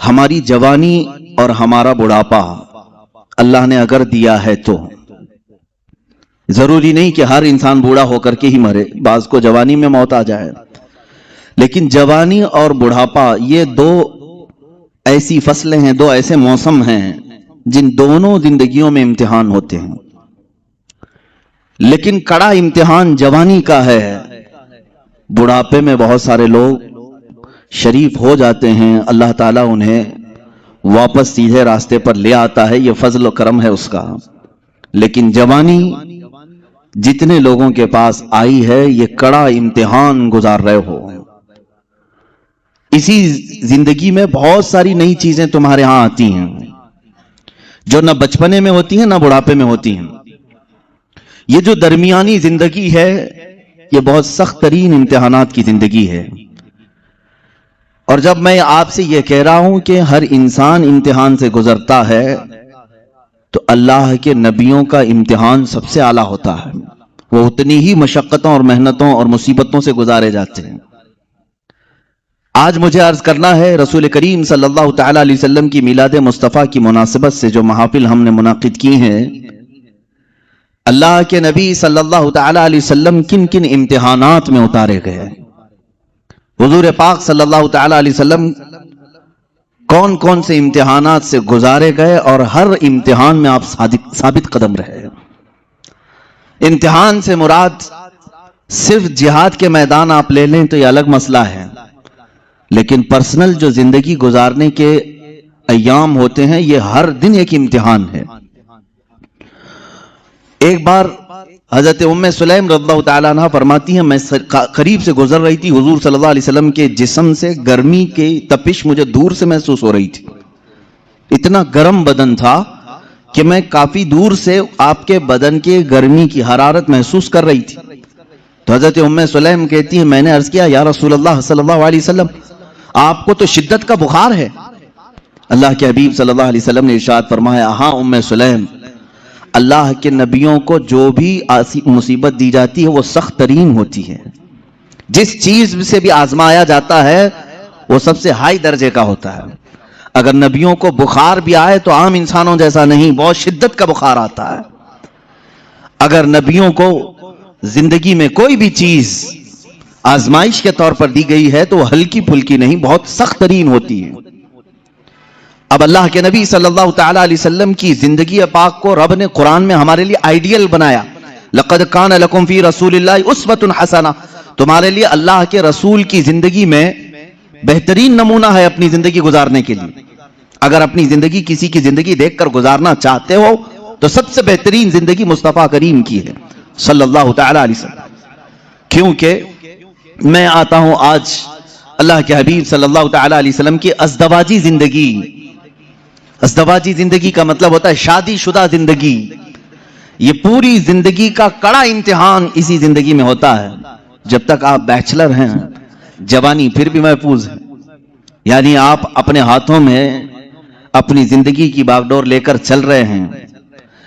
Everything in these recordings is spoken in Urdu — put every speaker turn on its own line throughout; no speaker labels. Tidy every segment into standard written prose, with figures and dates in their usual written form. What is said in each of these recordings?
ہماری جوانی اور ہمارا بڑھاپا اللہ نے اگر دیا ہے تو ضروری نہیں کہ ہر انسان بوڑھا ہو کر کے ہی مرے، بعض کو جوانی میں موت آ جائے، لیکن جوانی اور بڑھاپا یہ دو ایسی فصلیں ہیں، دو ایسے موسم ہیں جن دونوں زندگیوں میں امتحان ہوتے ہیں، لیکن کڑا امتحان جوانی کا ہے۔ بڑھاپے میں بہت سارے لوگ شریف ہو جاتے ہیں، اللہ تعالیٰ انہیں واپس سیدھے راستے پر لے آتا ہے، یہ فضل و کرم ہے اس کا۔ لیکن جوانی جتنے لوگوں کے پاس آئی ہے یہ کڑا امتحان گزار رہے ہو۔ اسی زندگی میں بہت ساری نئی چیزیں تمہارے ہاں آتی ہیں جو نہ بچپنے میں ہوتی ہیں نہ بڑھاپے میں ہوتی ہیں۔ یہ جو درمیانی زندگی ہے یہ بہت سخت ترین امتحانات کی زندگی ہے، اور جب میں آپ سے یہ کہہ رہا ہوں کہ ہر انسان امتحان سے گزرتا ہے تو اللہ کے نبیوں کا امتحان سب سے اعلیٰ ہوتا ہے، وہ اتنی ہی مشقتوں اور محنتوں اور مصیبتوں سے گزارے جاتے ہیں۔ آج مجھے عرض کرنا ہے رسول کریم صلی اللہ تعالی علیہ وسلم کی میلاد مصطفیٰ کی مناسبت سے جو محافل ہم نے منعقد کی ہیں، اللہ کے نبی صلی اللہ تعالی علیہ وسلم کن کن امتحانات میں اتارے گئے، حضور پاک صلی اللہ تعالی علیہ وسلم کون کون سے امتحانات سے گزارے گئے، اور ہر امتحان میں آپ ثابت قدم رہے۔ امتحان سے مراد صرف جہاد کے میدان آپ لے لیں تو یہ الگ مسئلہ ہے، لیکن پرسنل جو زندگی گزارنے کے ایام ہوتے ہیں یہ ہر دن ایک امتحان ہے۔ ایک بار حضرت ام سلیم رضی اللہ تعالیٰ عنہ فرماتی ہیں میں قریب سے گزر رہی تھی، حضور صلی اللہ علیہ وسلم کے جسم سے گرمی کی تپش مجھے دور سے محسوس ہو رہی تھی، اتنا گرم بدن تھا کہ میں کافی دور سے آپ کے بدن کے گرمی کی حرارت محسوس کر رہی تھی۔ تو حضرت ام سلیم کہتی ہیں میں نے عرض کیا یا رسول اللہ صلی اللہ علیہ وسلم آپ کو تو شدت کا بخار ہے۔ اللہ کے حبیب صلی اللہ علیہ وسلم نے ارشاد فرمایا ہاں ام سلیم، اللہ کے نبیوں کو جو بھی مصیبت دی جاتی ہے وہ سخت ترین ہوتی ہے، جس چیز سے بھی آزمایا جاتا ہے وہ سب سے ہائی درجے کا ہوتا ہے۔ اگر نبیوں کو بخار بھی آئے تو عام انسانوں جیسا نہیں، بہت شدت کا بخار آتا ہے۔ اگر نبیوں کو زندگی میں کوئی بھی چیز آزمائش کے طور پر دی گئی ہے تو وہ ہلکی پھلکی نہیں، بہت سخت ترین ہوتی ہے۔ اب اللہ کے نبی صلی اللہ تعالی علیہ وسلم کی زندگی پاک کو رب نے قرآن میں ہمارے لیے آئیڈیل بنایا، لقد کان لکم فی رسول اللہ اسوۃ حسنہ، تمہارے لیے اللہ کے رسول کی زندگی میں بہترین نمونہ ہے اپنی زندگی گزارنے کے لیے۔ اگر اپنی زندگی کسی کی زندگی دیکھ کر گزارنا چاہتے ہو تو سب سے بہترین زندگی مصطفیٰ کریم کی ہے صلی اللہ تعالی علیہ وسلم۔ کیونکہ میں آتا ہوں آج اللہ کے حبیب صلی اللہ تعالی علیہ وسلم کی ازدواجی زندگی۔ ازدواجی زندگی کا مطلب ہوتا ہے شادی شدہ زندگی۔ یہ پوری زندگی کا کڑا امتحان اسی زندگی میں ہوتا ہے۔ جب تک آپ بیچلر ہیں جوانی پھر بھی محفوظ ہے، یعنی آپ اپنے ہاتھوں میں اپنی زندگی کی باغ ڈور لے کر چل رہے ہیں،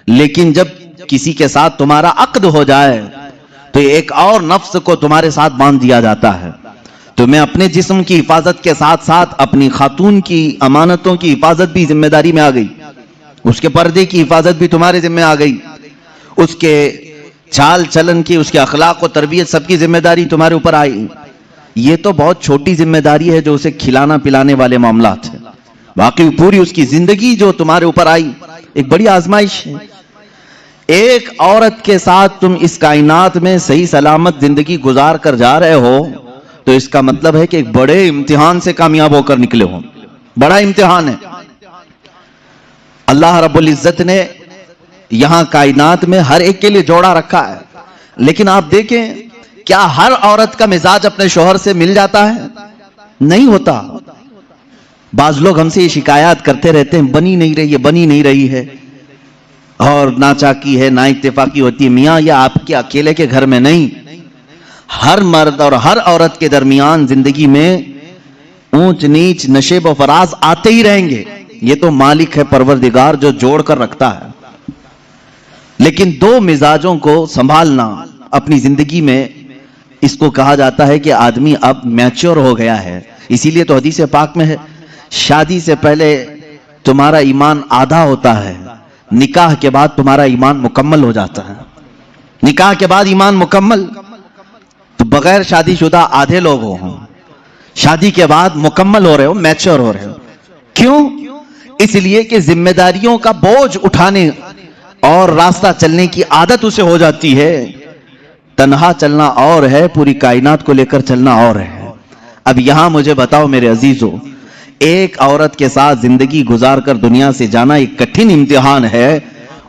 لیکن جب کسی کے ساتھ تمہارا عقد ہو جائے تو ایک اور نفس کو تمہارے ساتھ باندھ دیا جاتا ہے۔ تو میں اپنے جسم کی حفاظت کے ساتھ ساتھ اپنی خاتون کی امانتوں کی حفاظت بھی ذمہ داری میں آ گئی، اس کے پردے کی حفاظت بھی تمہارے ذمہ آ گئی، اس کے چال چلن کی، اس کے اخلاق و تربیت سب کی ذمہ داری تمہارے اوپر آئی۔ یہ تو بہت چھوٹی ذمہ داری ہے جو اسے کھلانا پلانے والے معاملات ہیں، باقی پوری اس کی زندگی جو تمہارے اوپر آئی ایک بڑی آزمائش ہے۔ ایک عورت کے ساتھ تم اس کائنات میں صحیح سلامت زندگی گزار کر جا رہے ہو تو اس کا مطلب ہے کہ ایک بڑے امتحان سے کامیاب ہو کر نکلے ہو، بڑا امتحان ہے۔ اللہ رب العزت نے یہاں کائنات میں ہر ایک کے لیے جوڑا رکھا ہے، لیکن آپ دیکھیں کیا ہر عورت کا مزاج اپنے شوہر سے مل جاتا ہے؟ نہیں ہوتا۔ بعض لوگ ہم سے یہ شکایات کرتے رہتے ہیں بنی نہیں رہی ہے، بنی نہیں رہی ہے، اور ناچاکی ہے، نا اتفاقی ہوتی ہے۔ میاں یہ آپ کے اکیلے کے گھر میں نہیں، ہر مرد اور ہر عورت کے درمیان زندگی میں اونچ نیچ نشیب و فراز آتے ہی رہیں گے، یہ تو مالک ہے پروردگار جو جوڑ کر رکھتا ہے۔ لیکن دو مزاجوں کو سنبھالنا اپنی زندگی میں، اس کو کہا جاتا ہے کہ آدمی اب میچور ہو گیا ہے۔ اسی لیے تو حدیث پاک میں ہے شادی سے پہلے تمہارا ایمان آدھا ہوتا ہے، نکاح کے بعد تمہارا ایمان مکمل ہو جاتا ہے. نکاح کے بعد ایمان مکمل. تو بغیر شادی شدہ آدھے لوگ ہوں، شادی کے بعد مکمل ہو رہے ہو، میچور ہو رہے ہو. کیوں؟ اس لیے کہ ذمہ داریوں کا بوجھ اٹھانے اور راستہ چلنے کی عادت اسے ہو جاتی ہے. تنہا چلنا اور ہے، پوری کائنات کو لے کر چلنا اور ہے. اب یہاں مجھے بتاؤ میرے عزیزو، ایک عورت کے ساتھ زندگی گزار کر دنیا سے جانا ایک کٹھن امتحان ہے،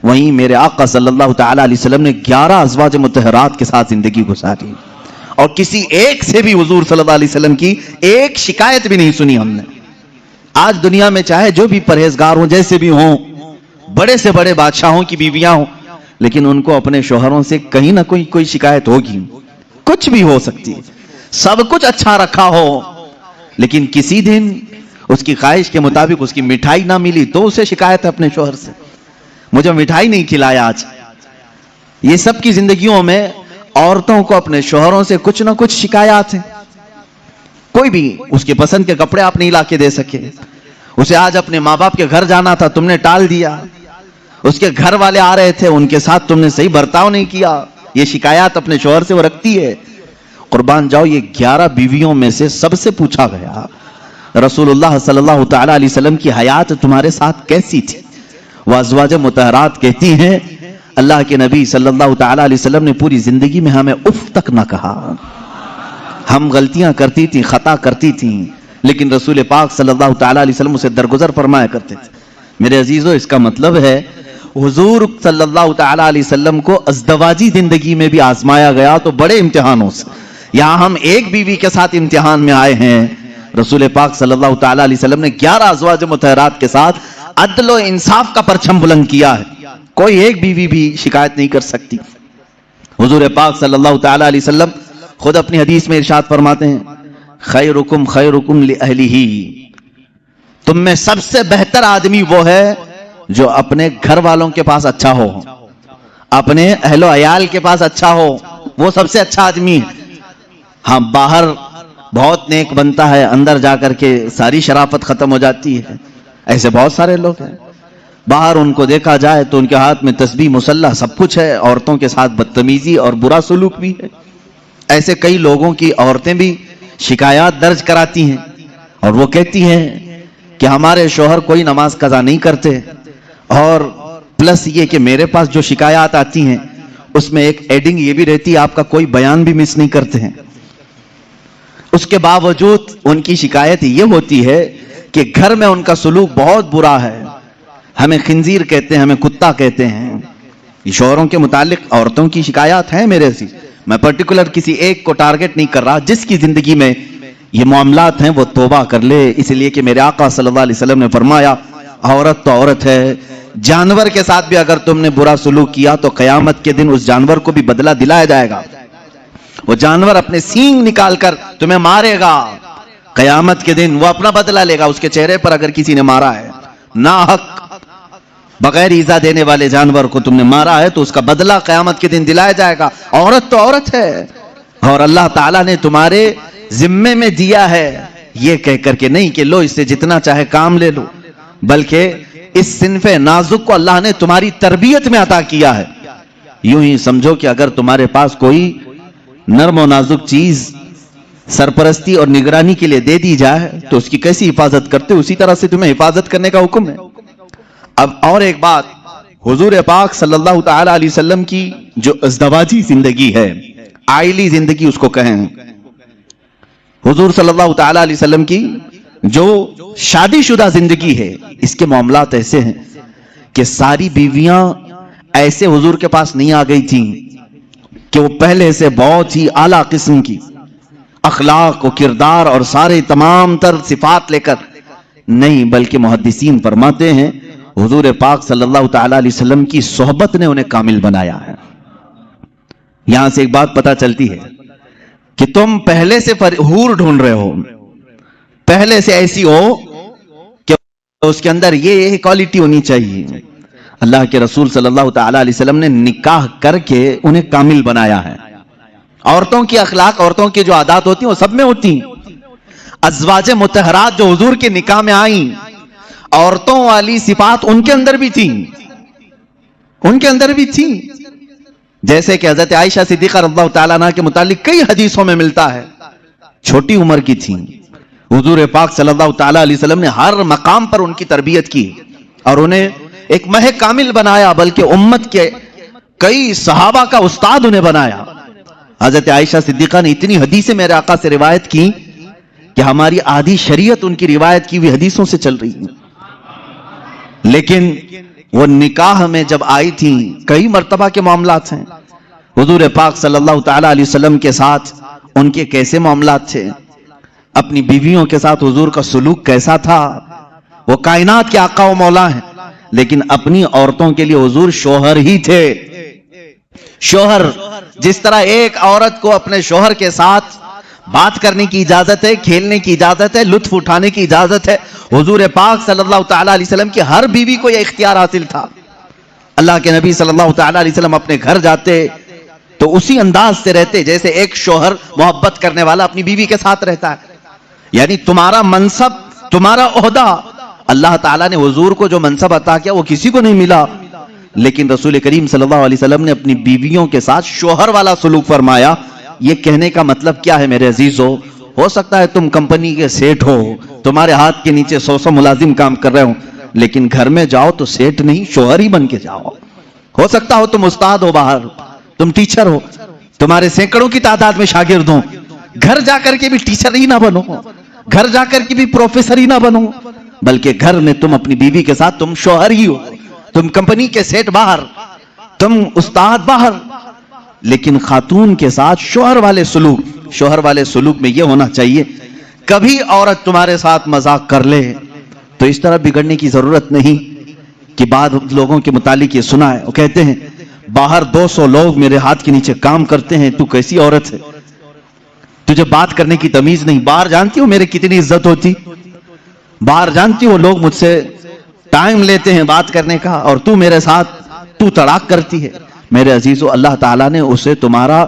وہیں میرے آقا صلی اللہ تعالی علیہ وسلم نے 11 ازواج مطہرات کے ساتھ زندگی گزاری، اور کسی ایک سے بھی حضور صلی اللہ علیہ وسلم کی ایک شکایت بھی نہیں سنی ہم نے. آج دنیا میں چاہے جو بھی پرہیزگار ہوں، جیسے بھی ہوں، بڑے سے بڑے بادشاہوں کی بیویاں ہوں، لیکن ان کو اپنے شوہروں سے کہیں نہ کوئی شکایت ہوگی. کچھ بھی ہو سکتی ہے، سب کچھ اچھا رکھا ہو، لیکن کسی دن اس کی خواہش کے مطابق اس کی مٹھائی نہ ملی تو اسے شکایت ہے اپنے شوہر سے، مجھے مٹھائی نہیں کھلایا آج. یہ سب کی زندگیوں میں عورتوں کو اپنے شوہروں سے کچھ نہ کچھ شکایات ہیں. کوئی بھی اس کے پسند کے کپڑے آپ نہیں لا کے دے سکے، اسے آج اپنے ماں باپ کے گھر جانا تھا، تم نے ٹال دیا. اس کے گھر والے آ رہے تھے، ان کے ساتھ تم نے صحیح برتاؤ نہیں کیا. یہ شکایات اپنے شوہر سے وہ رکھتی ہے. قربان جاؤ، یہ 11 بیویوں میں سے سب سے پوچھا گیا، رسول اللہ صلی اللہ تعالی علیہ وسلم کی حیات تمہارے ساتھ کیسی تھی؟ وہ ازواج مطہرات کہتی ہیں، اللہ کے نبی صلی اللہ تعالی علیہ وسلم نے پوری زندگی میں ہمیں اف تک نہ کہا. ہم غلطیاں کرتی تھیں، خطا کرتی تھیں، لیکن رسول پاک صلی اللہ تعالی علیہ وسلم اسے درگزر فرمایا کرتے تھے. میرے عزیزو، اس کا مطلب ہے حضور صلی اللہ تعالی علیہ وسلم کو ازدواجی زندگی میں بھی آزمایا گیا تو بڑے امتحانوں سے. یہاں ہم ایک بیوی کے ساتھ امتحان میں آئے ہیں، رسول پاک صلی اللہ تعالی علیہ وسلم نے 11 ازواج مطہرات کے ساتھ عدل و انصاف کا پرچم بلند کیا ہے. کوئی ایک بیوی بھی شکایت نہیں کر سکتی. حضور پاک صلی اللہ تعالی علیہ وسلم خود اپنی حدیث میں ارشاد فرماتے ہیں، خیرکم خیرکم لأہلہ، تم میں سب سے بہتر آدمی وہ ہے جو اپنے گھر والوں کے پاس اچھا ہو، اپنے اہل و عیال کے پاس اچھا ہو، وہ سب سے اچھا آدمی ہے. ہاں، باہر بہت نیک بنتا ہے، اندر جا کر کے ساری شرافت ختم ہو جاتی ہے. ایسے بہت سارے لوگ ہیں، باہر ان کو دیکھا جائے تو ان کے ہاتھ میں تسبیح، مصلی سب کچھ ہے، عورتوں کے ساتھ بدتمیزی اور برا سلوک بھی ہے. ایسے کئی لوگوں کی عورتیں بھی شکایات درج کراتی ہیں، اور وہ کہتی ہیں کہ ہمارے شوہر کوئی نماز قضا نہیں کرتے، اور پلس یہ کہ میرے پاس جو شکایات آتی ہیں اس میں ایک ایڈنگ یہ بھی رہتی ہے، آپ کا کوئی بیان بھی مس نہیں کرتے ہیں. اس کے باوجود ان کی شکایت یہ ہوتی ہے کہ گھر میں ان کا سلوک بہت برا ہے، ہمیں خنزیر کہتے ہیں، ہمیں کتا کہتے ہیں. یہ شوہروں کے متعلق عورتوں کی شکایات ہیں میرے سے. میں پرٹیکولر کسی ایک کو ٹارگٹ نہیں کر رہا، جس کی زندگی میں یہ معاملات ہیں وہ توبہ کر لے. اس لیے کہ میرے آقا صلی اللہ علیہ وسلم نے فرمایا، عورت تو عورت ہے، جانور کے ساتھ بھی اگر تم نے برا سلوک کیا تو قیامت کے دن اس جانور کو بھی بدلہ دلایا جائے گا. وہ جانور اپنے سینگ نکال کر تمہیں مارے گا، قیامت کے دن وہ اپنا بدلہ لے گا. اس کے چہرے پر اگر کسی نے مارا ہے ناحق، بغیر ایذا دینے والے جانور کو تم نے مارا ہے تو اس کا بدلہ قیامت کے دن دلایا جائے گا. عورت تو عورت ہے، اور اللہ تعالیٰ نے تمہارے ذمے میں دیا ہے یہ کہہ کر کے نہیں کہ لو اس سے جتنا چاہے کام لے لو، بلکہ اس صنف نازک کو اللہ نے تمہاری تربیت میں عطا کیا ہے. یوں ہی سمجھو کہ اگر تمہارے پاس کوئی نرم و نازک چیز سرپرستی اور نگرانی کے لیے دے دی جائے تو اس کی کیسی حفاظت کرتے، اسی طرح سے تمہیں حفاظت کرنے کا حکم ہے. اب اور ایک بات، حضور پاک صلی اللہ تعالی علیہ وسلم کی جو ازدواجی زندگی ہے، عائلی زندگی اس کو کہیں، حضور صلی اللہ تعالی علیہ وسلم کی جو شادی شدہ زندگی ہے، اس کے معاملات ایسے ہیں کہ ساری بیویاں ایسے حضور کے پاس نہیں آ گئی تھیں کہ وہ پہلے سے بہت ہی اعلیٰ قسم کی اخلاق و کردار اور سارے تمام تر صفات لے کر نہیں، بلکہ محدثین فرماتے ہیں حضور پاک صلی اللہ تعالی علیہ وسلم کی صحبت نے انہیں کامل بنایا ہے. یہاں سے ایک بات پتا چلتی ہے کہ تم پہلے سے حور ڈھونڈ رہے ہو، پہلے سے ایسی ہو کہ اس کے اندر یہ کوالٹی ہونی چاہیے. اللہ کے رسول صلی اللہ تعالی علیہ وسلم نے نکاح کر کے انہیں کامل بنایا ہے. عورتوں کی اخلاق، عورتوں کی جو عادات ہوتی ہیں وہ سب میں ہوتی ہیں. ازواج مطہرات جو حضور کے نکاح میں آئیں، عورتوں والی صفات ان کے اندر بھی تھیں، ان کے اندر بھی تھیں، جیسے کہ حضرت عائشہ صدیقہ رضی اللہ تعالیٰ عنہ کے متعلق کئی حدیثوں میں ملتا ہے، چھوٹی عمر کی تھیں، حضور پاک صلی اللہ تعالیٰ علیہ وسلم نے ہر مقام پر ان کی تربیت کی اور انہیں ایک مہ کامل بنایا، بلکہ امت کے کئی صحابہ کا استاد انہیں بنایا۔ حضرت عائشہ صدیقہ نے اتنی حدیثیں میرے آقا سے روایت کی کہ ہماری آدھی شریعت ان کی روایت کی ہوئی حدیثوں سے چل رہی ہے۔ لیکن وہ نکاح میں جب آئی تھی، کئی مرتبہ کے معاملات ہیں، حضور پاک صلی اللہ تعالیٰ علیہ وسلم کے ساتھ ان کے کیسے معاملات تھے، اپنی بیویوں کے ساتھ حضور کا سلوک کیسا تھا۔ وہ کائنات کے آقا و مولا ہیں، لیکن اپنی عورتوں کے لیے حضور شوہر ہی تھے۔ شوہر، جس طرح ایک عورت کو اپنے شوہر کے ساتھ بات کرنے کی اجازت ہے، کھیلنے کی اجازت ہے، لطف اٹھانے کی اجازت ہے، حضور پاک صلی اللہ تعالیٰ علیہ وسلم کی ہر بیوی کو یہ اختیار حاصل تھا۔ اللہ کے نبی صلی اللہ تعالیٰ علیہ وسلم اپنے گھر جاتے تو اسی انداز سے رہتے جیسے ایک شوہر محبت کرنے والا اپنی بیوی کے ساتھ رہتا ہے۔ یعنی تمہارا منصب، تمہارا عہدہ، اللہ تعالیٰ نے حضور کو جو منصب عطا کیا وہ کسی کو نہیں ملا، لیکن رسول کریم صلی اللہ علیہ وسلم نے اپنی بیویوں کے ساتھ شوہر والا سلوک فرمایا۔ یہ کہنے کا مطلب کیا ہے میرے عزیزو؟ ہو سکتا ہے تم کمپنی کے سیٹ ہو، تمہارے ہاتھ کے نیچے 100 ملازم کام کر رہے ہوں، لیکن گھر میں جاؤ تو سیٹ نہیں، شوہر ہی بن کے جاؤ۔ ہو سکتا ہو تم استاد ہو باہر، تم ٹیچر ہو، تمہارے سینکڑوں کی تعداد میں شاگرد ہوں، گھر جا کر کے بھی ٹیچر ہی نہ بنو، گھر جا کر کے بھی پروفیسر ہی نہ بنو، بلکہ گھر میں تم اپنی بیوی کے ساتھ تم شوہر ہی ہو، تم کمپنی کے سیٹ باہر، تم استاد باہر، لیکن خاتون کے ساتھ شوہر والے سلوک میں یہ ہونا چاہیے، کبھی عورت تمہارے ساتھ مذاق کر لے تو اس طرح بگڑنے کی ضرورت نہیں کہ بعض لوگوں کے متعلق یہ سنا ہے، وہ کہتے ہیں باہر 200 لوگ میرے ہاتھ کے نیچے کام کرتے ہیں، تو کیسی عورت ہے، تجھے بات کرنے کی تمیز نہیں، باہر جانتی ہو میرے کتنی عزت ہوتی، باہر جانتی ہو لوگ مجھ سے ٹائم لیتے ہیں بات کرنے کا، اور تو میرے ساتھ تو تڑاک کرتی ہے۔ میرے عزیزو، اللہ تعالیٰ نے اسے تمہارا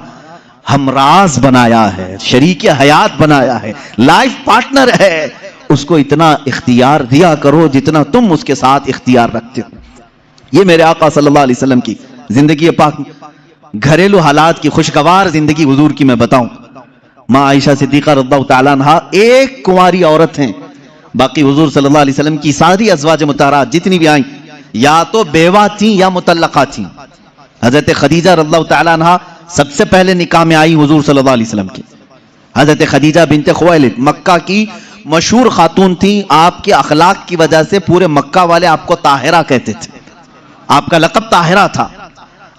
ہمراز بنایا ہے، شریک حیات بنایا ہے، لائف پارٹنر ہے، اس کو اتنا اختیار دیا کرو جتنا تم اس کے ساتھ اختیار رکھتے ہو۔ یہ میرے آقا صلی اللہ علیہ وسلم کی زندگی پاک، گھریلو حالات کی خوشگوار زندگی حضور کی میں بتاؤں۔ ماں عائشہ صدیقہ رضی اللہ تعالیٰ عنہا ایک کنواری عورت ہیں، باقی حضور صلی اللہ علیہ وسلم کی ساری ازواج مطہرات جتنی بھی آئیں یا تو بیوہ تھیں یا مطلقہ تھیں۔ حضرت خدیجہ رضی اللہ تعالیٰ عنہا سب سے پہلے نکاح میں آئی حضور صلی اللہ علیہ وسلم کی۔ حضرت خدیجہ بنت خویلد مکہ کی مشہور خاتون تھیں، آپ کے اخلاق کی وجہ سے پورے مکہ والے آپ کو طاہرہ کہتے تھے، آپ کا لقب طاہرہ تھا۔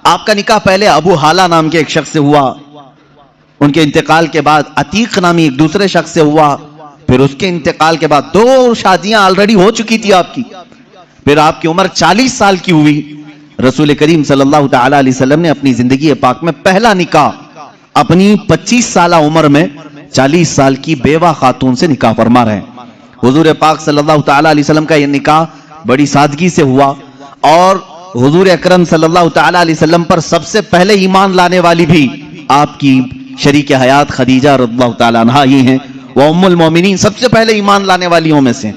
آپ کا نکاح پہلے ابو حالہ نام کے ایک شخص سے ہوا، ان کے انتقال کے بعد عتیق نامی ایک دوسرے شخص سے ہوا، پھر اس کے انتقال کے بعد 2 شادیاں آلریڈی ہو چکی تھی آپ کی، پھر آپ کی عمر 40 سال کی ہوئی۔ رسول کریم صلی اللہ تعالیٰ علیہ وسلم نے اپنی زندگی پاک میں پہلا نکاح اپنی 25 سالہ عمر میں 40 سال کی بیوہ خاتون سے نکاح فرما رہے ہیں۔ حضور پاک صلی اللہ تعالیٰ علیہ وسلم کا یہ نکاح بڑی سادگی سے ہوا، اور حضور اکرم صلی اللہ تعالیٰ علیہ وسلم پر سب سے پہلے ایمان لانے والی بھی آپ کی شریک حیات خدیجہ رضی اللہ تعالیٰ عنہا ہی ہیں، وہ ام المومنین سب سے پہلے ایمان لانے والیوں میں سے۔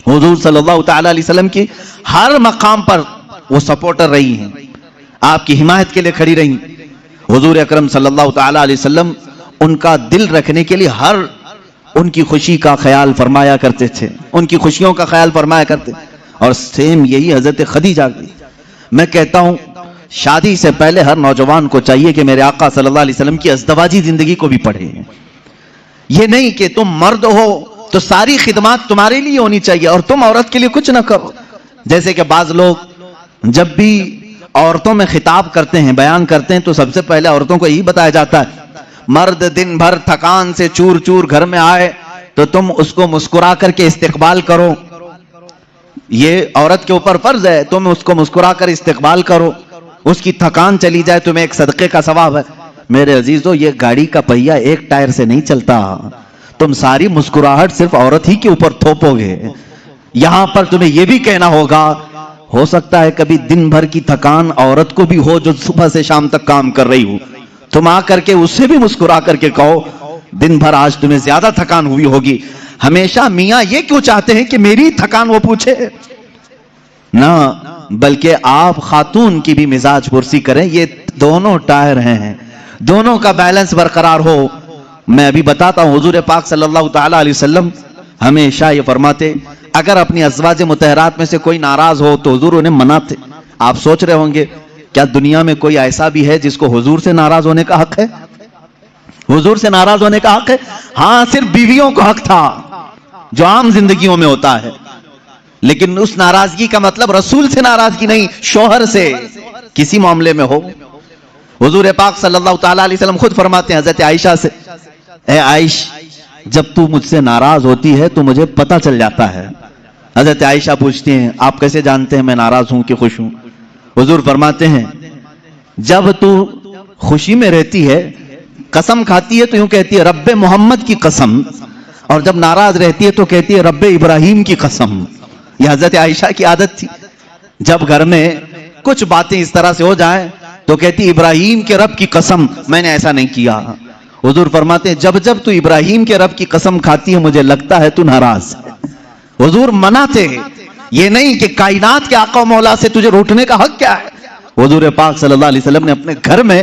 حضور صلی اللہ تعالیٰ علیہ وسلم کی ہر مقام پر وہ سپورٹر رہی ہیں، آپ کی حمایت کے لیے کھڑی رہی۔ حضور اکرم صلی اللہ تعالیٰ علیہ وسلم ان کا دل رکھنے کے لیے ہر ان کی خوشی کا خیال فرمایا کرتے تھے، ان کی خوشیوں کا خیال فرمایا کرتے، اور سیم یہی حضرت خدیجہ کی۔ میں کہتا ہوں شادی سے پہلے ہر نوجوان کو چاہیے کہ میرے آقا صلی اللہ علیہ وسلم کی ازدواجی زندگی کو بھی پڑھے۔ یہ نہیں کہ تم مرد ہو تو ساری خدمات تمہارے لیے ہونی چاہیے اور تم عورت کے لیے کچھ نہ کرو، جیسے کہ بعض لوگ جب بھی عورتوں میں خطاب کرتے ہیں، بیان کرتے ہیں، تو سب سے پہلے عورتوں کو یہی بتایا جاتا ہے مرد دن بھر تھکان سے چور چور گھر میں آئے تو تم اس کو مسکرا کر کے استقبال کرو، یہ عورت کے اوپر فرض ہے، تم اس کو مسکرا کر استقبال کرو، اس کی تھکان چلی جائے تمہیں ایک صدقے کا ثواب ہے۔ میرے عزیزو، یہ گاڑی کا پہیہ ایک ٹائر سے نہیں چلتا، تم ساری مسکراہٹ صرف عورت ہی کے اوپر تھوپو گے۔ یہاں پر تمہیں یہ بھی کہنا ہوگا، ہو سکتا ہے کبھی دن بھر کی تھکان عورت کو بھی ہو جو صبح سے شام تک کام کر رہی ہو، تم آ کر کے اس سے بھی مسکرا کر کے کہو دن بھر آج تمہیں زیادہ تھکان ہوئی ہوگی. ہمیشہ میاں یہ کیوں چاہتے ہیں کہ میری تھکان وہ پوچھے؟ نہ، بلکہ آپ خاتون کی بھی مزاج پرسی کریں. یہ دونوں ٹائر ہیں، دونوں کا بیلنس برقرار ہو. میں ابھی بتاتا ہوں، حضور پاک صلی اللہ تعالی علیہ وسلم ہمیشہ یہ فرماتے اگر اپنی ازواج مطہرات میں سے کوئی ناراض ہو تو حضور انہیں مناتے. آپ سوچ رہے ہوں گے کیا دنیا میں کوئی ایسا بھی ہے جس کو حضور سے ناراض ہونے کا حق ہے؟ حضور سے ناراض ہونے کا حق ہے؟ ہاں، صرف بیویوں کو حق تھا جو عام زندگیوں میں ہوتا ہے، لیکن اس ناراضگی کا مطلب رسول سے ناراضگی نہیں، شوہر سے کسی معاملے میں ہو. حضور پاک صلی اللہ تعالی علیہ وسلم خود فرماتے ہیں حضرت عائشہ سے، اے عائش، جب تو مجھ سے ناراض ہوتی ہے تو مجھے پتہ چل جاتا ہے. حضرت عائشہ پوچھتی ہیں آپ کیسے جانتے ہیں میں ناراض ہوں کہ خوش ہوں؟ حضور فرماتے ہیں جب تو خوشی میں رہتی ہے قسم کھاتی ہے تو یوں کہتی ہے رب محمد کی قسم، اور جب ناراض رہتی ہے تو کہتی ہے رب ابراہیم کی قسم. یہ حضرت عائشہ کی عادت تھی، جب گھر میں کچھ باتیں اس طرح سے ہو جائیں تو کہتی ابراہیم کے رب کی قسم میں نے ایسا نہیں کیا. حضور فرماتے ہیں جب جب تو ابراہیم کے رب کی قسم کھاتی ہے مجھے لگتا ہے تو ناراض ہے. حضور مناتے ہیں، یہ نہیں کہ کائنات کے آقا و مولا سے تجھے روٹنے کا حق کیا ہے. حضور پاک صلی اللہ علیہ وسلم نے اپنے گھر میں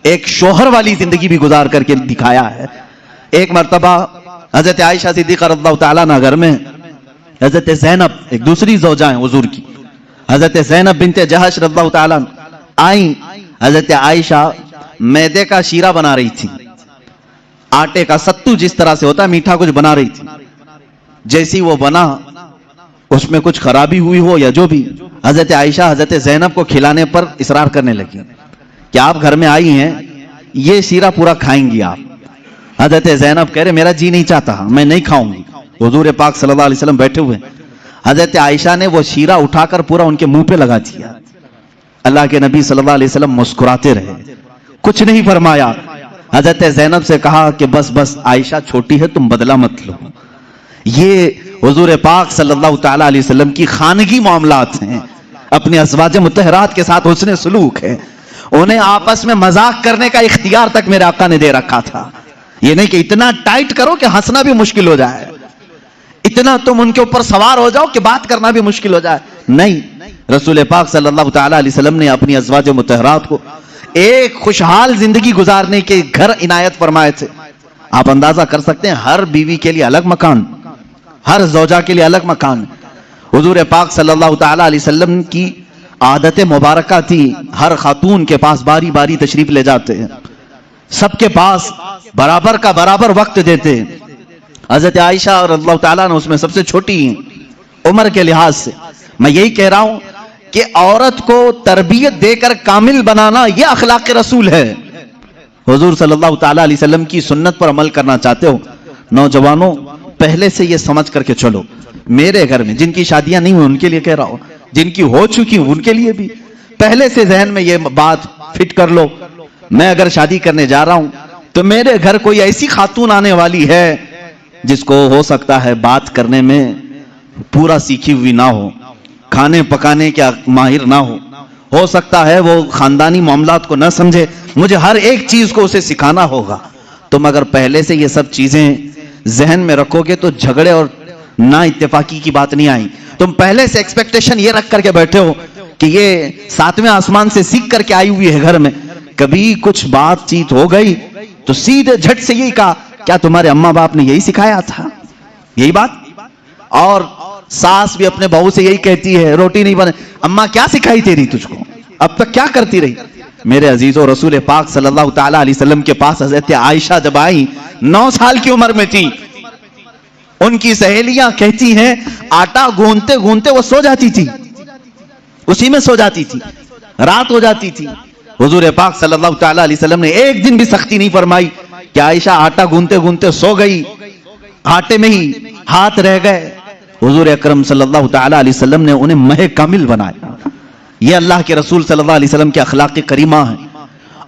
ایک شوہر والی زندگی بھی گزار کر کے دکھایا ہے. ایک مرتبہ حضرت عائشہ صدیقہ رضی اللہ تعالیٰ عنہ گھر میں حضرت زینب ایک دوسری زوجہ ہیں حضور کی، حضرت زینب بنت جہش رضی اللہ تعالیٰ آئیں. حضرت عائشہ میدے کا شیرہ بنا رہی تھی، آٹے کا ستو جس طرح سے ہوتا ہے میٹھا کچھ بنا رہی تھی. جیسی وہ بنا اس میں کچھ خرابی ہوئی ہو یا جو بھی، حضرت عائشہ حضرت زینب کو کھلانے پر اصرار کرنے لگی کہ آپ گھر میں آئی ہیں یہ شیرہ پورا کھائیں گی آپ. حضرت زینب کہہ رہے میرا جی نہیں چاہتا میں نہیں کھاؤں گی. حضور پاک صلی اللہ علیہ وسلم بیٹھے ہوئے، حضرت عائشہ نے وہ شیرہ اٹھا کر پورا ان کے منہ پہ لگا دیا. اللہ کے نبی صلی اللہ علیہ وسلم مسکراتے رہے، کچھ نہیں فرمایا. حضرت زینب سے کہا کہ بس بس عائشہ چھوٹی ہے تم بدلہ مت لو. یہ حضور پاک صلی اللہ تعالی علیہ وسلم کی خانگی معاملات ہیں، اپنی ازواج مطہرات کے ساتھ حسن سلوک ہے. انہیں آپس میں مذاق کرنے کا اختیار تک میرے آقا نے دے رکھا تھا. یہ نہیں کہ اتنا ٹائٹ کرو کہ ہنسنا بھی مشکل ہو جائے، اتنا تم ان کے اوپر سوار ہو جاؤ کہ بات کرنا بھی مشکل ہو جائے. نہیں، رسول پاک صلی اللہ تعالی علیہ وسلم نے اپنی ازواج مطہرات کو ایک خوشحال زندگی گزارنے کے گھر عنایت فرمائے تھے. آپ اندازہ کر سکتے ہیں ہر بیوی کے لیے الگ مکان، ہر زوجہ کے لیے الگ مکان. حضور پاک صلی اللہ تعالی علیہ وسلم کی عادت مبارکہ تھی ہر خاتون کے پاس باری باری تشریف لے جاتے ہیں، سب کے پاس برابر کا برابر وقت دیتے ہیں. حضرت عائشہ رضی اللہ تعالیٰ نے اس میں سب سے چھوٹی ہیں عمر کے لحاظ سے. میں یہی کہہ رہا ہوں کہ عورت کو تربیت دے کر کامل بنانا یہ اخلاق رسول ہے. حضور صلی اللہ تعالیٰ علیہ وسلم کی سنت پر عمل کرنا چاہتے ہو نوجوانوں، پہلے سے یہ سمجھ کر کے چلو. میرے گھر میں جن کی شادیاں نہیں ہوئی ان کے لیے کہہ رہا ہوں، جن کی ہو چکی ان کے لیے بھی پہلے سے ذہن میں یہ بات فٹ کر لو. میں اگر شادی کرنے جا رہا ہوں تو میرے گھر کوئی ایسی خاتون آنے والی ہے جس کو ہو سکتا ہے بات کرنے میں پورا سیکھی ہوئی نہ ہو، کھانے پکانے کے ماہر نہ ہو سکتا ہے وہ خاندانی معاملات کو نہ سمجھے. مجھے ہر ایک چیز کو اسے سکھانا ہوگا. تم اگر پہلے سے یہ سب چیزیں ذہن میں رکھو گے تو جھگڑے اور نا اتفاقی کی بات نہیں آئی. تم پہلے سے ایکسپیکٹیشن یہ رکھ کر کے بیٹھے ہو کہ یہ ساتویں آسمان سے سیکھ کر کے آئی ہوئی ہے گھر میں، کبھی کچھ بات چیت ہو گئی تو سیدھے جھٹ سے یہی کہا کیا تمہارے اماں باپ نے یہی سکھایا تھا؟ یہی بات. اور ساس بھی اپنے بہو سے یہی کہتی ہے روٹی نہیں بنے، اماں کیا سکھائی تیری تجھ کو، اب تک کیا کرتی رہی؟ میرے عزیزو، رسول پاک صلی اللہ تعالی علیہ وسلم کے پاس حضرت عائشہ جب آئی 9 سال کی عمر میں تھی، ان کی سہیلیاں کہتی ہیں آٹا گوندتے گوندتے وہ سو جاتی تھی، اسی میں سو جاتی تھی، رات ہو جاتی تھی. حضور پاک صلی اللہ تعالی علیہ وسلم نے ایک دن بھی سختی نہیں فرمائی کہ عائشہ آٹا گوندتے گوندتے سو گئی، آٹے میں ہی ہاتھ رہ گئے. حضور اکرم صلی اللہ تعالی علیہ وسلم نے انہیں مہ کامل بنایا. یہ اللہ کے رسول صلی اللہ علیہ وسلم کے اخلاق کریمہ ہیں.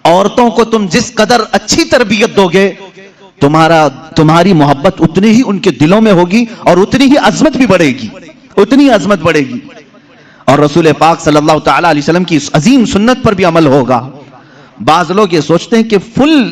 عورتوں کو تم جس قدر اچھی تربیت دو گے تمہاری محبت اتنی ہی ان کے دلوں میں ہوگی اور اتنی ہی عظمت بھی بڑھے گی، اتنی عظمت بڑھے گی. اور رسول پاک صلی اللہ تعالی علیہ وسلم کی اس عظیم سنت پر بھی عمل ہوگا. بعض لوگ یہ سوچتے ہیں کہ فل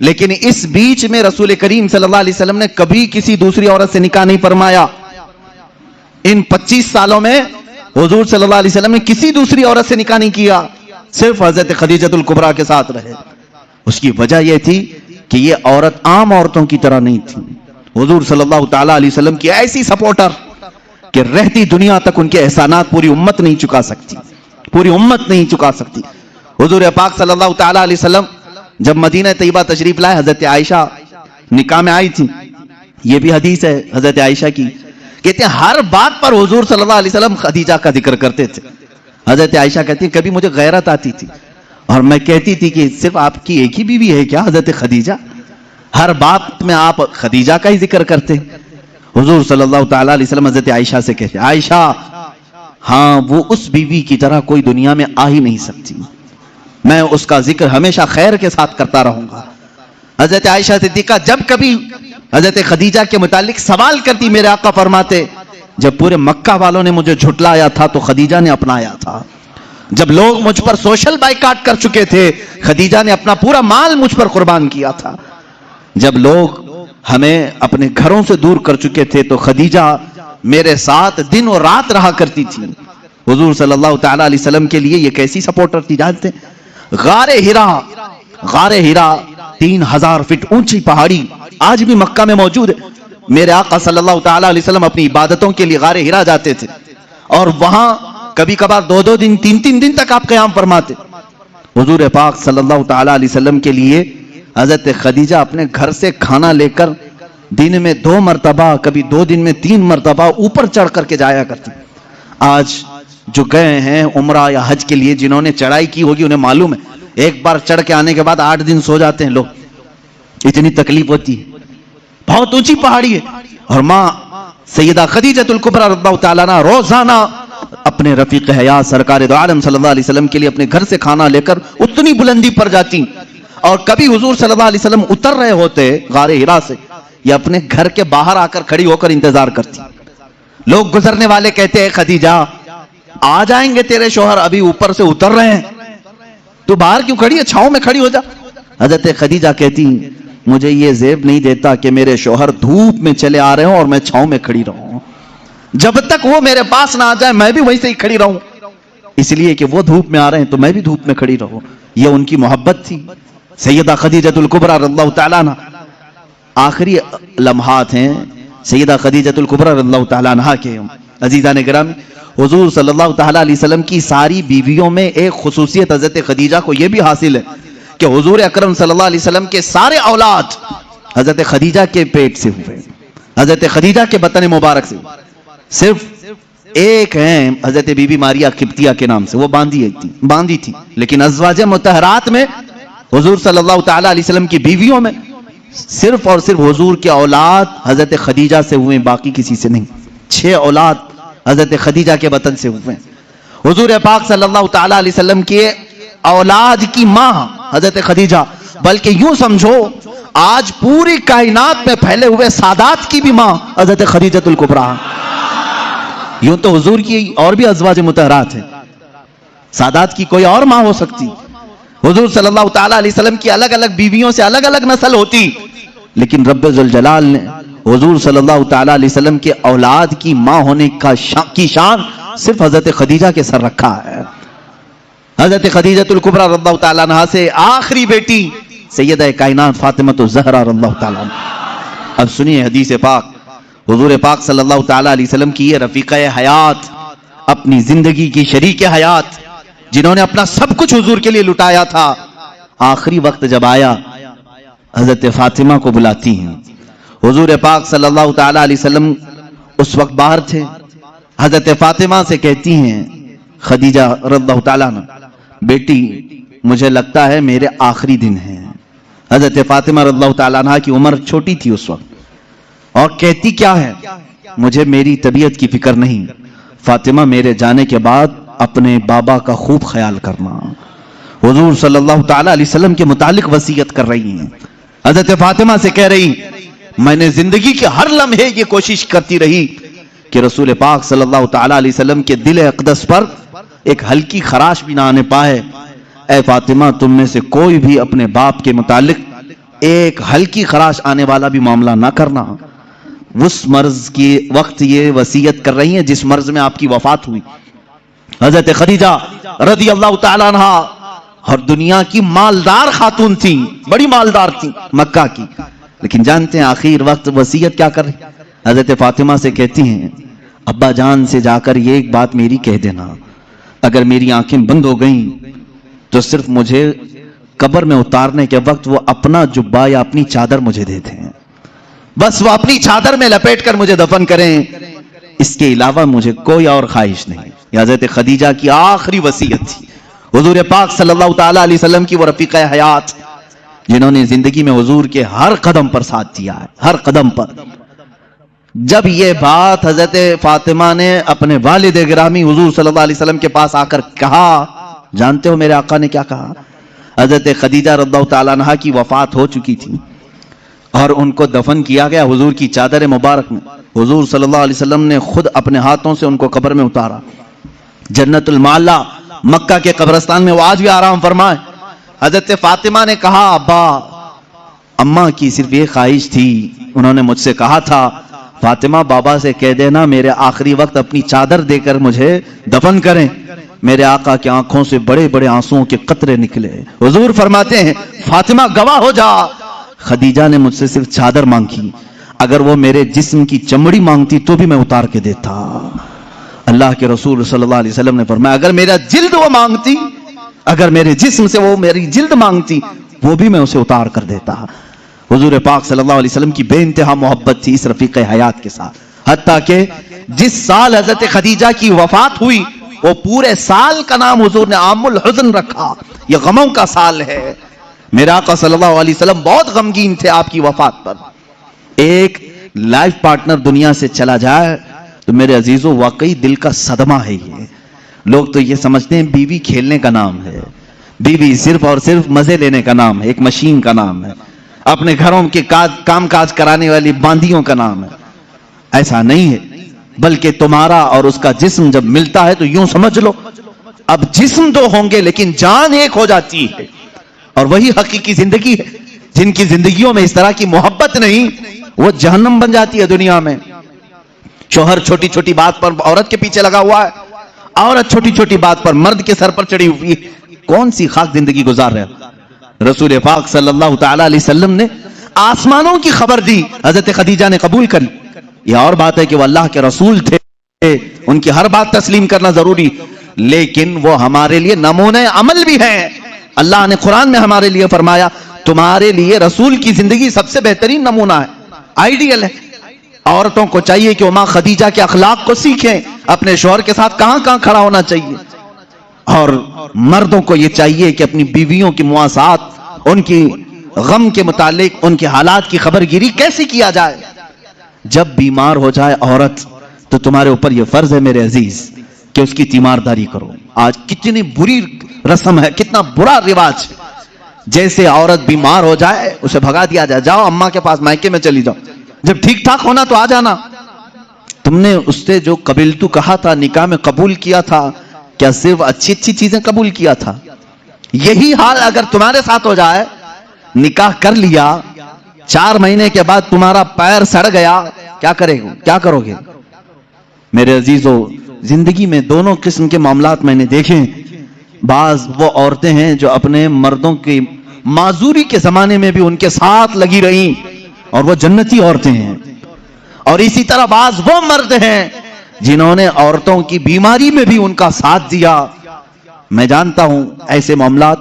لیکن اس بیچ میں رسول کریم صلی اللہ علیہ وسلم نے کبھی کسی دوسری عورت سے نکاح نہیں فرمایا. ان 25 سالوں میں حضور صلی اللہ علیہ وسلم نے کسی دوسری عورت سے نکاح نہیں کیا, صرف حضرت خدیجہ الکبریٰ کے ساتھ رہے. اس کی وجہ یہ تھی کہ یہ عورت عام عورتوں کی طرح نہیں تھی. حضور صلی اللہ تعالی علیہ وسلم کی ایسی سپورٹر کہ رہتی دنیا تک ان کے احسانات پوری امت نہیں چکا سکتی, پوری امت نہیں چکا سکتی. حضور پاک صلی اللہ تعالی علیہ وسلم جب مدینہ طیبہ تشریف لائے, حضرت عائشہ نکاح میں آئی تھی. یہ بھی حدیث ہے حضرت عائشہ کی, کہتے ہیں ہر بات پر حضور صلی اللہ علیہ وسلم خدیجہ کا ذکر کرتے تھے. حضرت عائشہ کہتی ہیں کبھی مجھے غیرت آتی تھی اور میں کہتی تھی کہ صرف آپ کی ایک ہی بیوی ہے کیا حضرت خدیجہ؟ ہر بات میں آپ خدیجہ کا ہی ذکر کرتے. حضور صلی اللہ تعالی علیہ وسلم حضرت عائشہ سے کہتے ہیں عائشہ ہاں وہ اس بیوی کی طرح کوئی دنیا میں آ ہی نہیں سکتی, میں اس کا ذکر ہمیشہ خیر کے ساتھ کرتا رہوں گا. حضرت عائشہ صدیقہ جب کبھی حضرت خدیجہ کے متعلق سوال کرتی, میرے آقا فرماتے جب پورے مکہ والوں نے مجھے جھٹلایا تھا تو خدیجہ نے اپنایا تھا. جب لوگ مجھ پر سوشل بائیکاٹ کر چکے تھے, خدیجہ نے اپنا پورا مال مجھ پر قربان کیا تھا. جب لوگ ہمیں اپنے گھروں سے دور کر چکے تھے تو خدیجہ میرے ساتھ دن اور رات رہا کرتی تھی. حضور صلی اللہ تعالی علیہ وسلم کے لیے یہ کیسی سپورٹر تھی جانتے ہیں؟ غار ہیرا 3000 فٹ اونچی پہاڑی آج بھی مکہ میں موجود ہے. میرے آقا صلی اللہ تعالی علیہ وسلم اپنی عبادتوں کے لیے غار ہیرا جاتے تھے اور وہاں کبھی کبھار 2 دن 3 دن تک آپ قیام فرماتے. حضور پاک صلی اللہ تعالی علیہ وسلم کے لیے حضرت خدیجہ اپنے گھر سے کھانا لے کر دن میں 2 مرتبہ کبھی 2 دن میں 3 مرتبہ اوپر چڑھ کر کے جایا کرتی. آج جو گئے ہیں عمرہ یا حج کے لیے, جنہوں نے چڑھائی کی ہوگی انہیں معلوم ہے ایک بار چڑھ کے آنے کے بعد 8 دن سو جاتے ہیں لوگ, اتنی تکلیف ہوتی ہے. بہت اونچی پہاڑی ہے اور ماں سیدہ خدیجہ الکبریٰ رضی اللہ تعالیٰ عنہا روزانہ اپنے رفیق حیات سرکار دو عالم صلی اللہ علیہ وسلم کے لیے اپنے گھر سے کھانا لے کر اتنی بلندی پر جاتی. اور کبھی حضور صلی اللہ علیہ وسلم اتر رہے ہوتے غار ہیرا سے یا اپنے گھر کے باہر آ کر کھڑی ہو کر انتظار کرتی. لوگ گزرنے والے کہتے ہیں خدیجہ آ جائیں گے تیرے شوہر, ابھی اوپر سے اتر رہے ہیں, تو باہر کیوں کھڑی ہے, چھاؤں میں کھڑی ہو جا. حضرت خدیجہ کہتی مجھے یہ زیب نہیں دیتا کہ میرے شوہر دھوپ میں چلے آ رہے ہوں اور میں چھاؤں میں کھڑی رہوں. جب تک وہ میرے پاس نہ آ جائے میں بھی وہیں سے ہی کھڑی رہوں, اس لیے کہ وہ دھوپ میں آ رہے ہیں تو میں بھی دھوپ میں کھڑی رہوں. یہ ان کی محبت تھی. سیدہ خدیجہ الکبریٰ رضی اللہ تعالیٰ عنہ, آخری لمحات ہیں سیدہ خدیجہ الکبریٰ رضی اللہ تعالیٰ عنہ کے. عزیزان گرامی, حضور صلی اللہ تعالیٰ علیہ وسلم کی ساری بیویوں میں ایک خصوصیت حضرت خدیجہ کو یہ بھی حاصل ہے کہ حضور اکرم صلی اللہ علیہ وسلم کے سارے اولاد حضرت خدیجہ کے پیٹ سے ہوئے, حضرت خدیجہ کے بطن مبارک سے. صرف ایک ہیں حضرت بی بی ماریہ قبطیہ کے نام سے, وہ باندھی تھی, لیکن ازواج مطہرات میں حضور صلی اللہ تعالی علیہ وسلم کی بیویوں میں صرف اور صرف حضور کے اولاد حضرت خدیجہ سے ہوئے, باقی کسی سے نہیں. 6 اولاد حضرت خدیجہ کے بطن سے ہوئے. حضور پاک صلی اللہ تعالی علیہ وسلم کے اولاد کی ماں حضرت خدیجہ, بلکہ یوں سمجھو آج پوری کائنات میں پھیلے ہوئے سادات کی بھی ماں حضرت خدیجہ الکبریٰ. یوں تو حضور کی اور بھی ازواج مطہرات ہیں, سادات کی کوئی اور ماں ہو سکتی. حضور صلی اللہ تعالی علیہ وسلم کی الگ الگ بیویوں سے الگ الگ نسل ہوتی, لیکن رب ذوالجلال نے حضور صلی اللہ تعالی علیہ وسلم کے اولاد کی ماں ہونے کی شان صرف حضرت خدیجہ کے سر رکھا ہے. حضرت خدیجہ الکبریٰ رضی اللہ تعالیٰ عنہا سے آخری بیٹی سیدہ کائنات فاطمہ الزہرا رضی اللہ تعالیٰ عنہا. اب سنیے حدیث پاک. حضور پاک صلی اللہ تعالیٰ علیہ وسلم کی یہ رفیقہ حیات, اپنی زندگی کی شریک حیات, جنہوں نے اپنا سب کچھ حضور کے لیے لٹایا تھا, آخری وقت جب آیا حضرت فاطمہ کو بلاتی ہیں. حضور پاک صلی اللہ تعالیٰ علیہ وسلم اس وقت باہر تھے. حضرت فاطمہ سے کہتی ہیں خدیجہ رضی اللہ تعالیٰ عنہ, بیٹی مجھے لگتا ہے میرے آخری دن ہیں. حضرت فاطمہ رضی اللہ تعالیٰ عنہ کی عمر چھوٹی تھی اس وقت, اور کہتی کیا ہے, مجھے میری طبیعت کی فکر نہیں, فاطمہ میرے جانے کے بعد اپنے بابا کا خوب خیال کرنا. حضور صلی اللہ تعالیٰ علیہ وسلم کے متعلق وصیت کر رہی ہیں. حضرت فاطمہ سے کہہ رہی میں نے زندگی کے ہر لمحے یہ کوشش کرتی رہی کہ رسول پاک صلی اللہ تعالیٰ علیہ وسلم کے دل اقدس پر ایک ہلکی خراش بھی نہ آنے پائے. اے فاطمہ, تم میں سے کوئی بھی اپنے باپ کے متعلق ایک ہلکی خراش آنے والا بھی معاملہ نہ کرنا. اس مرض کی وقت یہ وصیت کر رہی ہیں جس مرض میں آپ کی وفات ہوئی. حضرت خدیجہ رضی اللہ تعالیٰ عنہ اور دنیا کی مالدار خاتون تھیں، بڑی مالدار تھیں مکہ کی، لیکن جانتے ہیں آخر وقت وصیت کیا کر رہی؟ حضرت فاطمہ سے کہتی ہیں ابا جان سے جا کر یہ ایک بات میری کہہ دینا، اگر میری آنکھیں بند ہو گئیں تو صرف مجھے قبر میں اتارنے کے وقت وہ اپنا جبہ یا اپنی چادر مجھے دیتے ہیں، بس وہ اپنی چادر میں لپیٹ کر مجھے دفن کریں، اس کے علاوہ مجھے کوئی اور خواہش نہیں. یہ حضرت خدیجہ کی آخری وصیت تھی. حضور پاک صلی اللہ تعالی علیہ وسلم کی وہ رفیقہ حیات جنہوں نے زندگی میں حضور کے ہر قدم پر ساتھ دیا ہے، ہر قدم پر. جب یہ بات حضرت فاطمہ نے اپنے والد گرامی حضور صلی اللہ علیہ وسلم کے پاس آ کر کہا، جانتے ہو میرے آقا نے کیا کہا؟ حضرت خدیجہ رضی اللہ تعالیٰ عنہا کی وفات ہو چکی تھی اور ان کو دفن کیا گیا حضور کی چادر مبارک میں. حضور صلی اللہ علیہ وسلم نے خود اپنے ہاتھوں سے ان کو قبر میں اتارا. جنت المعلا مکہ کے قبرستان میں وہ آج بھی آرام فرمائے. حضرت فاطمہ نے کہا ابا اماں کی صرف یہ خواہش تھی، انہوں نے مجھ سے کہا تھا فاطمہ بابا سے کہہ دینا میرے آخری وقت اپنی چادر دے کر مجھے دفن کریں. میرے آقا کی آنکھوں سے بڑے بڑے آنسوؤں کے قطرے نکلے. حضور فرماتے ہیں فاطمہ گواہ ہو جا، خدیجہ نے مجھ سے صرف چادر مانگی، اگر وہ میرے جسم کی چمڑی مانگتی تو بھی میں اتار کے دیتا. اللہ کے رسول صلی اللہ علیہ وسلم نے فرمایا اگر میرا جلد وہ مانگتی، اگر میرے جسم سے وہ میری جلد مانگتی وہ بھی میں اسے اتار کر دیتا. حضور پاک صلی اللہ علیہ وسلم کی بے انتہا محبت تھی اس رفیق حیات کے ساتھ، حتیٰ کہ جس سال حضرت خدیجہ کی وفات ہوئی وہ پورے سال کا نام حضور نے عام الحزن رکھا، یہ غموں کا سال ہے. میرے آقا صلی اللہ علیہ وسلم بہت غمگین تھے آپ کی وفات پر. ایک لائف پارٹنر دنیا سے چلا جائے تو میرے عزیزوں واقعی دل کا صدمہ ہے. یہ لوگ تو یہ سمجھتے ہیں بیوی کھیلنے کا نام ہے، بیوی صرف اور صرف مزے لینے کا نام ہے، ایک مشین کا نام ہے، اپنے گھروں کے کام کاج کرانے والی باندیوں کا نام ہے. ایسا نہیں ہے، بلکہ تمہارا اور اس کا جسم جب ملتا ہے تو یوں سمجھ لو اب جسم دو ہوں گے لیکن جان ایک ہو جاتی ہے. اور وہی حقیقی زندگی ہے. جن کی زندگیوں میں اس طرح کی محبت نہیں وہ جہنم بن جاتی ہے دنیا میں. شوہر چھوٹی چھوٹی بات پر عورت کے پیچھے لگا ہوا ہے، عورت چھوٹی چھوٹی بات پر مرد کے سر پر چڑھی ہوئی ہے. کون سی خاک زندگی گزار رہے ہیں؟ رسول پاک صلی اللہ تعالی علیہ وسلم نے آسمانوں کی خبر دی، حضرت خدیجہ نے قبول کری. یہ اور بات ہے کہ وہ اللہ کے رسول تھے، ان کی ہر بات تسلیم کرنا ضروری، لیکن وہ ہمارے لیے نمونہ عمل بھی ہیں. اللہ نے قرآن میں ہمارے لیے فرمایا تمہارے لیے رسول کی زندگی سب سے بہترین نمونہ ہے، آئیڈیل ہے. عورتوں کو چاہیے کہ وہ ماں خدیجہ کے اخلاق کو سیکھیں، اپنے شوہر کے ساتھ کہاں کہاں کھڑا ہونا چاہیے، اور مردوں کو یہ چاہیے کہ اپنی بیویوں کی مواسات، ان کی غم کے متعلق ان کے حالات کی خبر گیری کیسے کیا جائے. جب بیمار ہو جائے عورت تو تمہارے اوپر یہ فرض ہے میرے عزیز کہ اس کی تیمارداری کرو. آج کتنی بری رسم ہے، کتنا برا رواج. جیسے عورت بیمار ہو جائے اسے بھگا دیا جائے، جاؤ اماں کے پاس مائکے میں چلی جاؤ، جب ٹھیک ٹھاک ہونا تو آ جانا. تم نے اس سے جو قبل تو کہا تھا، نکاح میں قبول کیا تھا، کیا صرف اچھی اچھی چیزیں قبول کیا تھا؟ یہی حال اگر تمہارے ساتھ ہو جائے، نکاح کر لیا، 4 مہینے کے بعد تمہارا پیر سڑ گیا، کیا کرو گے؟ میرے عزیزو زندگی میں دونوں قسم کے معاملات میں نے دیکھے. بعض وہ عورتیں ہیں جو اپنے مردوں کی معذوری کے زمانے میں بھی ان کے ساتھ لگی رہیں اور وہ جنتی عورتیں ہیں، اور اسی طرح بعض وہ مرد ہیں جنہوں نے عورتوں کی بیماری میں بھی ان کا ساتھ دیا. میں جانتا ہوں ایسے معاملات.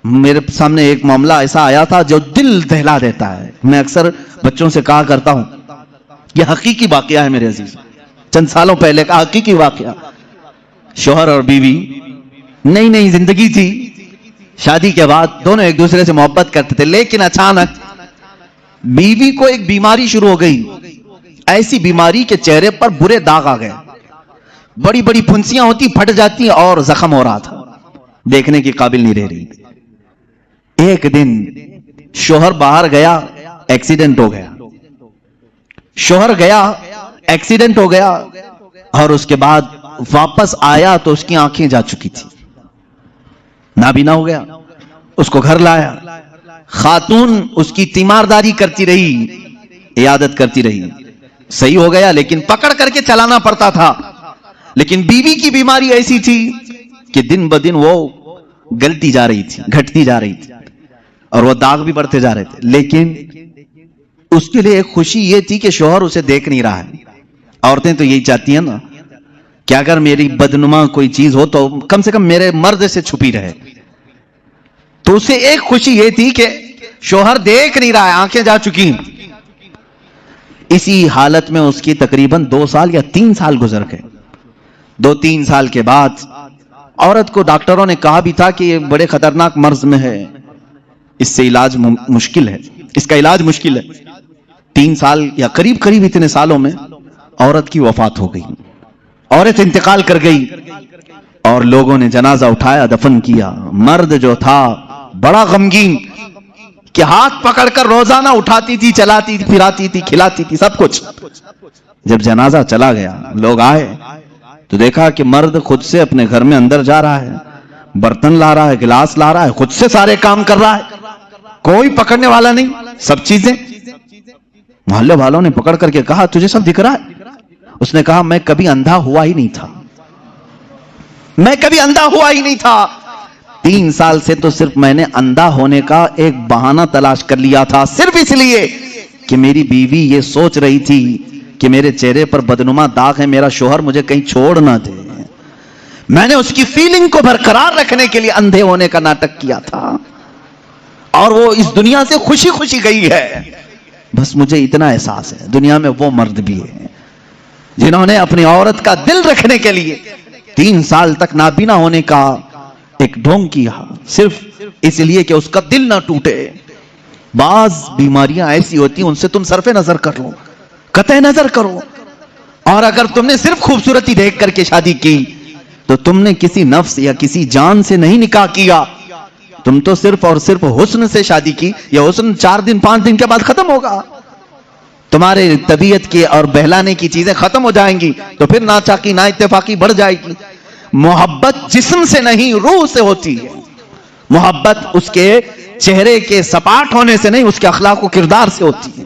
میرے سامنے ایک معاملہ ایسا آیا تھا جو دل دہلا دیتا ہے. میں اکثر بچوں سے کہا کرتا ہوں یہ حقیقی واقعہ ہے میرے عزیز، چند سالوں پہلے کا حقیقی واقعہ. شوہر اور بیوی نئی زندگی تھی، شادی کے بعد دونوں ایک دوسرے سے محبت کرتے تھے، لیکن اچانک بیوی کو ایک بیماری شروع ہو گئی. ایسی بیماری کے چہرے پر برے داغ آ گئے، بڑی بڑی پھنسیاں ہوتی، پھٹ جاتی اور زخم ہو رہا تھا، دیکھنے کی قابل نہیں رہ رہی. ایک دن شوہر باہر گیا، ایکسیڈنٹ ہو گیا. شوہر گیا، ایکسیڈنٹ ہو گیا، اور اس کے بعد واپس آیا تو اس کی آنکھیں جا چکی تھی، نابینا ہو گیا. اس کو گھر لایا، خاتون اس کی تیمارداری کرتی رہی، عیادت کرتی رہی، صحیح ہو گیا لیکن پکڑ کر کے چلانا پڑتا تھا. لیکن بیوی کی بیماری ایسی تھی کہ دن بدن وہ گلتی جا رہی تھی، گھٹتی جا رہی تھی، اور وہ داغ بھی بڑھتے جا رہے تھے. لیکن اس کے لیے ایک خوشی یہ تھی کہ شوہر اسے دیکھ نہیں رہا ہے. عورتیں تو یہی چاہتی ہیں نا کہ اگر میری بدنما کوئی چیز ہو تو کم سے کم میرے مرد سے چھپی رہے. تو اسے ایک خوشی یہ تھی کہ شوہر دیکھ نہیں رہا ہے، آنکھیں جا چکی. اسی حالت میں اس کی تقریباً 2 سال یا 3 سال گزر گئے. 2-3 سال کے بعد عورت کو ڈاکٹروں نے کہا بھی تھا کہ یہ بڑے خطرناک مرض میں ہے، اس سے علاج مشکل ہے، اس کا علاج مشکل ہے. 3 سال یا قریب اتنے سالوں میں عورت کی وفات ہو گئی. عورت انتقال کر گئی اور لوگوں نے جنازہ اٹھایا، دفن کیا. مرد جو تھا بڑا غمگین کہ ہاتھ پکڑ کر روزانہ اٹھاتی تھی، چلاتی تھی، پھراتی تھی، کھلاتی تھی، سب کچھ. جب جنازہ چلا گیا، لوگ آئے تو دیکھا کہ مرد خود سے اپنے گھر میں اندر جا رہا ہے، برتن لا رہا ہے، گلاس لا رہا ہے، خود سے سارے کام کر رہا ہے، کوئی پکڑنے والا نہیں، سب چیزیں. محلے والوں نے پکڑ کر کے کہا تجھے سب دکھ رہا ہے؟ اس نے کہا میں کبھی اندھا ہوا ہی نہیں تھا، میں کبھی اندھا ہوا ہی نہیں تھا. 3 سال سے تو صرف میں نے اندھا ہونے کا ایک بہانہ تلاش کر لیا تھا، صرف اس لیے کہ میری بیوی یہ سوچ رہی تھی کہ میرے چہرے پر بدنما داغ ہے، میرا شوہر مجھے کہیں چھوڑ نہ دے. میں نے اس کی فیلنگ کو برقرار رکھنے کے لیے اندھے ہونے کا ناٹک کیا تھا، اور وہ اس دنیا سے خوشی خوشی گئی ہے. بس مجھے اتنا احساس ہے دنیا میں وہ مرد بھی ہیں جنہوں نے اپنی عورت کا دل رکھنے کے لیے 3 سال تک نابینا ہونے کا ایک ڈھونگ کیا، صرف اس لیے کہ اس کا دل نہ ٹوٹے. بعض بیماریاں ایسی ہوتی ہیں ان سے تم صرف نظر کر لو، قطع نظر کرو. اور اگر تم نے صرف خوبصورتی دیکھ کر کے شادی کی تو تم نے کسی نفس یا کسی جان سے نہیں نکاح کیا، تم تو صرف اور صرف حسن سے شادی کی. یہ حسن 4 دن 5 دن کے بعد ختم ہوگا، تمہارے طبیعت کے اور بہلانے کی چیزیں ختم ہو جائیں گی، تو پھر ناچاقی نا اتفاقی بڑھ جائے گی. محبت جسم سے نہیں روح سے ہوتی ہے. محبت اس کے چہرے کے سپاٹ ہونے سے نہیں، اس کے اخلاق و کردار سے ہوتی ہے.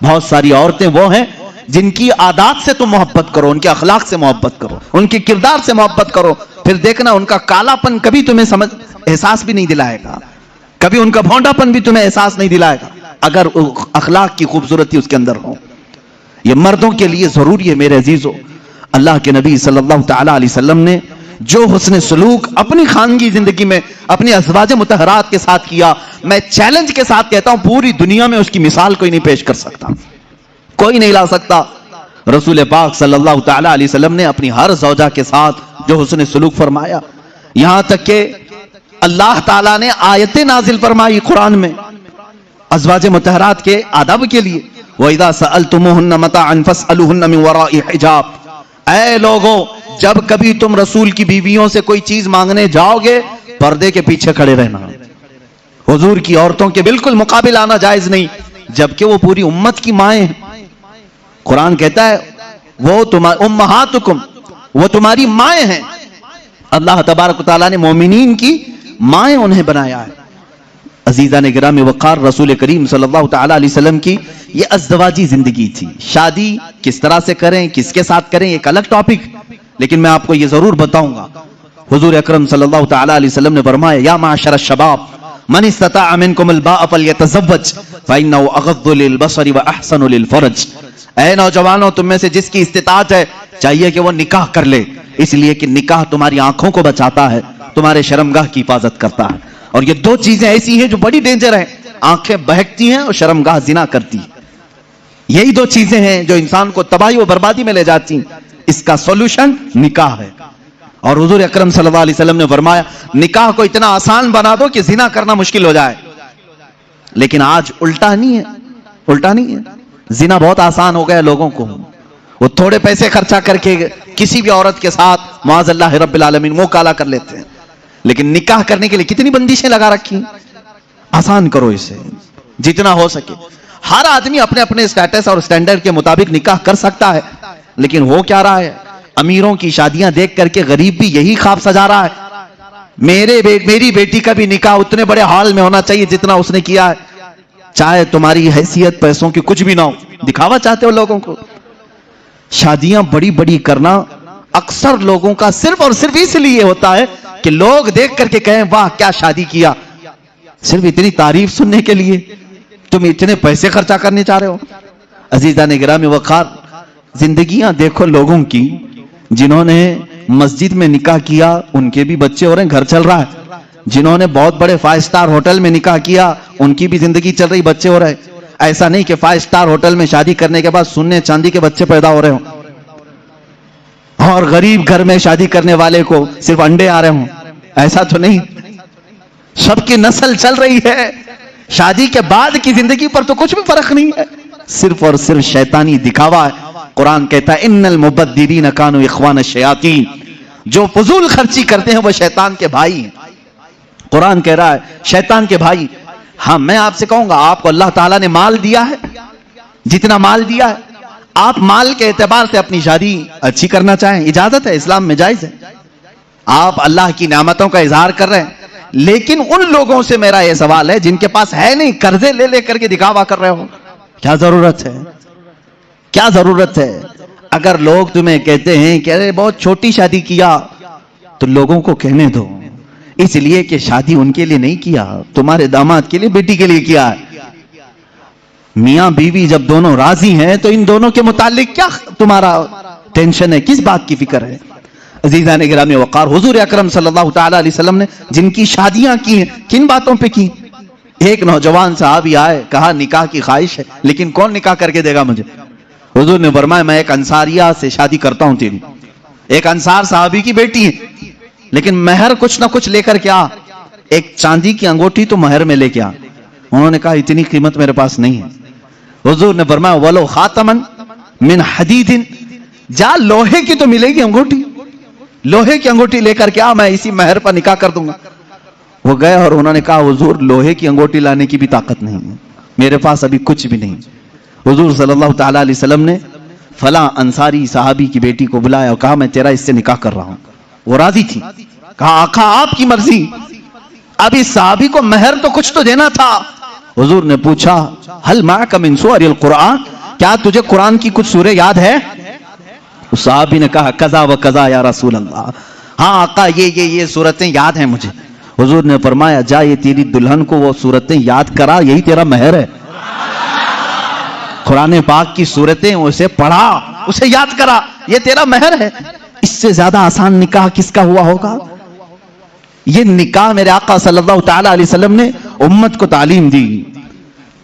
بہت ساری عورتیں وہ ہیں جن کی عادات سے تم محبت کرو، ان کے اخلاق سے محبت کرو، ان کے کردار سے محبت کرو، پھر دیکھنا ان کا کالا پن کبھی تمہیں احساس بھی نہیں دلائے گا، کبھی ان کا بھونڈا پن بھی تمہیں احساس نہیں دلائے گا، اگر اخلاق کی خوبصورتی اس کے اندر ہو. یہ مردوں کے لیے ضروری ہے میرے عزیزو. اللہ کے نبی صلی اللہ تعالی علیہ وسلم نے جو حسن سلوک اپنی خانگی زندگی میں اپنی ازواج مطہرات کے ساتھ کیا، میں چیلنج کے ساتھ کہتا ہوں پوری دنیا میں اس کی مثال کوئی نہیں پیش کر سکتا، کوئی نہیں لا سکتا. رسول پاک صلی اللہ تعالی علیہ وسلم نے اپنی ہر زوجہ کے ساتھ جو حسن سلوک فرمایا، یہاں تک کہ اللہ تعالیٰ نے آیتیں نازل فرمائی قرآن میں ازواج مطہرات کے آداب کے لیے. وَإِذَا سَأَلْتُمُوهُنَّ مَتَاعًا فَاسْأَلُوهُنَّ مِنْ وَرَاءِ حِجَابٍ. اے لوگوں، جب کبھی تم رسول کی بیویوں سے کوئی چیز مانگنے جاؤ گے پردے کے پیچھے کھڑے رہنا. حضور کی عورتوں کے بالکل مقابل آنا جائز نہیں، جبکہ وہ پوری امت کی مائیں ہیں. قرآن کہتا ہے وہ امہاتکم، وہ تمہاری مائیں ہیں. اللہ تبارک و تعالیٰ نے مومنین کی مائیں انہیں بنایا ہے. عزیزان گرامی وقار، رسول کریم صلی اللہ تعالی علیہ وسلم کی یہ ازدواجی زندگی تھی. شادی کس طرح سے کریں، کس کے ساتھ کریں، ایک الگ ٹاپک، لیکن میں آپ کو یہ ضرور بتاؤں گا. حضور اکرم صلی اللہ تعالی علیہ وسلم نے فرمایا یا معاشر الشباب من استطاع منکم الباء فلیتزوج فإنه اغض للبصر واحسن للفرج. اے نوجوانوں، تم میں سے جس کی استطاعت ہے چاہیے کہ وہ نکاح کر لے، اس لیے کہ نکاح تمہاری آنکھوں کو بچاتا ہے، تمہارے شرمگاہ کی حفاظت کرتا ہے. اور یہ 2 چیزیں ایسی ہیں جو بڑی ڈینجر ہیں، آنکھیں بہکتی ہیں اور شرمگاہ زنا کرتی ہے. یہی 2 چیزیں ہیں جو انسان کو تباہی و بربادی میں لے جاتی ہیں. اس کا سولوشن نکاح ہے. اور حضور اکرم صلی اللہ علیہ وسلم نے فرمایا نکاح کو اتنا آسان بنا دو کہ زنا کرنا مشکل ہو جائے. لیکن آج الٹا نہیں ہے، الٹا نہیں ہے. زنا بہت آسان ہو گیا لوگوں کو. وہ تھوڑے پیسے خرچہ کر کے کسی بھی عورت کے ساتھ معاذ اللہ رب العالمین منہ کالا کر لیتے ہیں. لیکن نکاح کرنے کے لیے کتنی بندشیں لگا رکھی. آسان کرو اسے جتنا ہو سکے. ہر آدمی اپنے اپنے اسٹیٹس اور اسٹینڈرڈ کے مطابق نکاح کر سکتا ہے، لیکن ہو کیا رہا ہے؟ امیروں کی شادیاں دیکھ کر کے غریب بھی یہی خواب سجا رہا ہے. میری بیٹی کا بھی نکاح اتنے بڑے ہال میں ہونا چاہیے جتنا اس نے کیا ہے، چاہے تمہاری حیثیت پیسوں کی کچھ بھی نہ ہو، دکھاوا چاہتے ہو لوگوں کو۔ شادیاں بڑی بڑی کرنا اکثر لوگوں کا صرف اور صرف اس لیے ہوتا ہے کہ لوگ دیکھ کر کے کہیں واہ کیا شادی کیا، صرف اتنی تعریف سننے کے لیے تم اتنے پیسے خرچہ کرنے چاہ رہے ہو۔ عزیزان گرامی وقار، زندگیاں دیکھو لوگوں کی، جنہوں نے مسجد میں نکاح کیا ان کے بھی بچے ہو رہے ہیں، گھر چل رہا ہے، جنہوں نے بہت بڑے 5 سٹار ہوٹل میں نکاح کیا ان کی بھی زندگی چل رہی، بچے ہو رہے۔ ایسا نہیں کہ 5 سٹار ہوٹل میں شادی کرنے کے بعد سونے چاندی کے بچے پیدا ہو رہے ہوں، اور غریب گھر میں شادی کرنے والے کو صرف انڈے آ رہے ہوں، ایسا تو نہیں، سب کی نسل چل رہی ہے۔ شادی کے بعد کی زندگی پر تو کچھ بھی فرق نہیں ہے، صرف اور صرف شیطانی دکھاوا ہے۔ قرآن کہتا ہے ان المبذرین کانوا اخوان الشیاطین، جو فضول خرچی کرتے ہیں وہ شیطان کے بھائی ہیں۔ قرآن کہہ رہا ہے شیطان کے بھائی۔ ہاں میں آپ سے کہوں گا، آپ کو اللہ تعالیٰ نے مال دیا ہے، جتنا مال دیا ہے، آپ مال کے اعتبار سے اپنی شادی اچھی کرنا چاہیں، اجازت ہے، اسلام میں جائز ہے، آپ اللہ کی نعمتوں کا اظہار کر رہے ہیں۔ لیکن ان لوگوں سے میرا یہ سوال ہے جن کے پاس ہے نہیں، قرضے لے لے کر کے دکھاوا کر رہے ہو، کیا ضرورت ہے؟ کیا ضرورت ہے؟ اگر لوگ تمہیں کہتے ہیں کہ ارے بہت چھوٹی شادی کیا، تو لوگوں کو کہنے دو، اس لیے کہ شادی ان کے لیے نہیں کیا، تمہارے داماد کے لیے، بیٹی کے لیے کیا ہے۔ میاں بیوی جب دونوں راضی ہیں تو ان دونوں کے متعلق کیا تمہارا ٹینشن ہے، کس بات کی فکر ہے؟ عزیزان گرامی وقار، حضور اکرم صلی اللہ تعالی علیہ وسلم نے جن کی شادیاں کی ہیں کن باتوں پہ کی؟ ایک نوجوان صحابی آئے، کہا نکاح کی خواہش ہے لیکن کون نکاح کر کے دے گا مجھے؟ حضور نے فرمایا میں ایک انصاریہ سے شادی کرتا ہوں تیری، ایک انصار صحابی کی بیٹی ہے، لیکن مہر کچھ نہ کچھ لے کر کے آ، ایک چاندی کی انگوٹھی تو مہر میں لے کے آ۔ انہوں نے کہا اتنی قیمت میرے پاس نہیں ہے۔ حضور نے فرمایا ولو خاتمن من حدید، جا لوہے کی تو ملے گی انگوٹھی، لوہے کی انگوٹھی لے کر کے آ، میں اسی مہر پر نکاح کر دوں گا۔ وہ گئے اور انہوں نے کہا حضور لوہے کی انگوٹھی لانے کی بھی طاقت نہیں ہے، میرے پاس ابھی کچھ بھی نہیں۔ حضور صلی اللہ تعالی علیہ وسلم نے فلاں انصاری صحابی کی بیٹی کو بلایا اور کہا میں تیرا اس سے نکاح کر رہا ہوں۔ وہ راضی تھی، کہا آقا آپ کی مرضی، اب اس صحابی کو مہر تو کچھ تو دینا تھا۔ حضور نے پوچھا ہل معک من سور القرآن، کیا تجھے قرآن کی کچھ سورہ یاد ہے؟ اس صحابی نے کہا قضا و قضا یا رسول اللہ، ہاں آقا یہ سورتیں یاد ہیں مجھے۔ حضور نے فرمایا جا یہ تیری دلہن کو وہ سورتیں یاد کرا، یہی تیرا مہر ہے۔ قرآن پاک کی سورتیں اسے پڑھا، اسے یاد کرا، یہ تیرا مہر ہے۔ اس سے زیادہ آسان نکاح کس کا ہوا ہوگا؟ یہ نکاح میرے آقا صلی اللہ تعالی علیہ وسلم نے امت کو تعلیم دی۔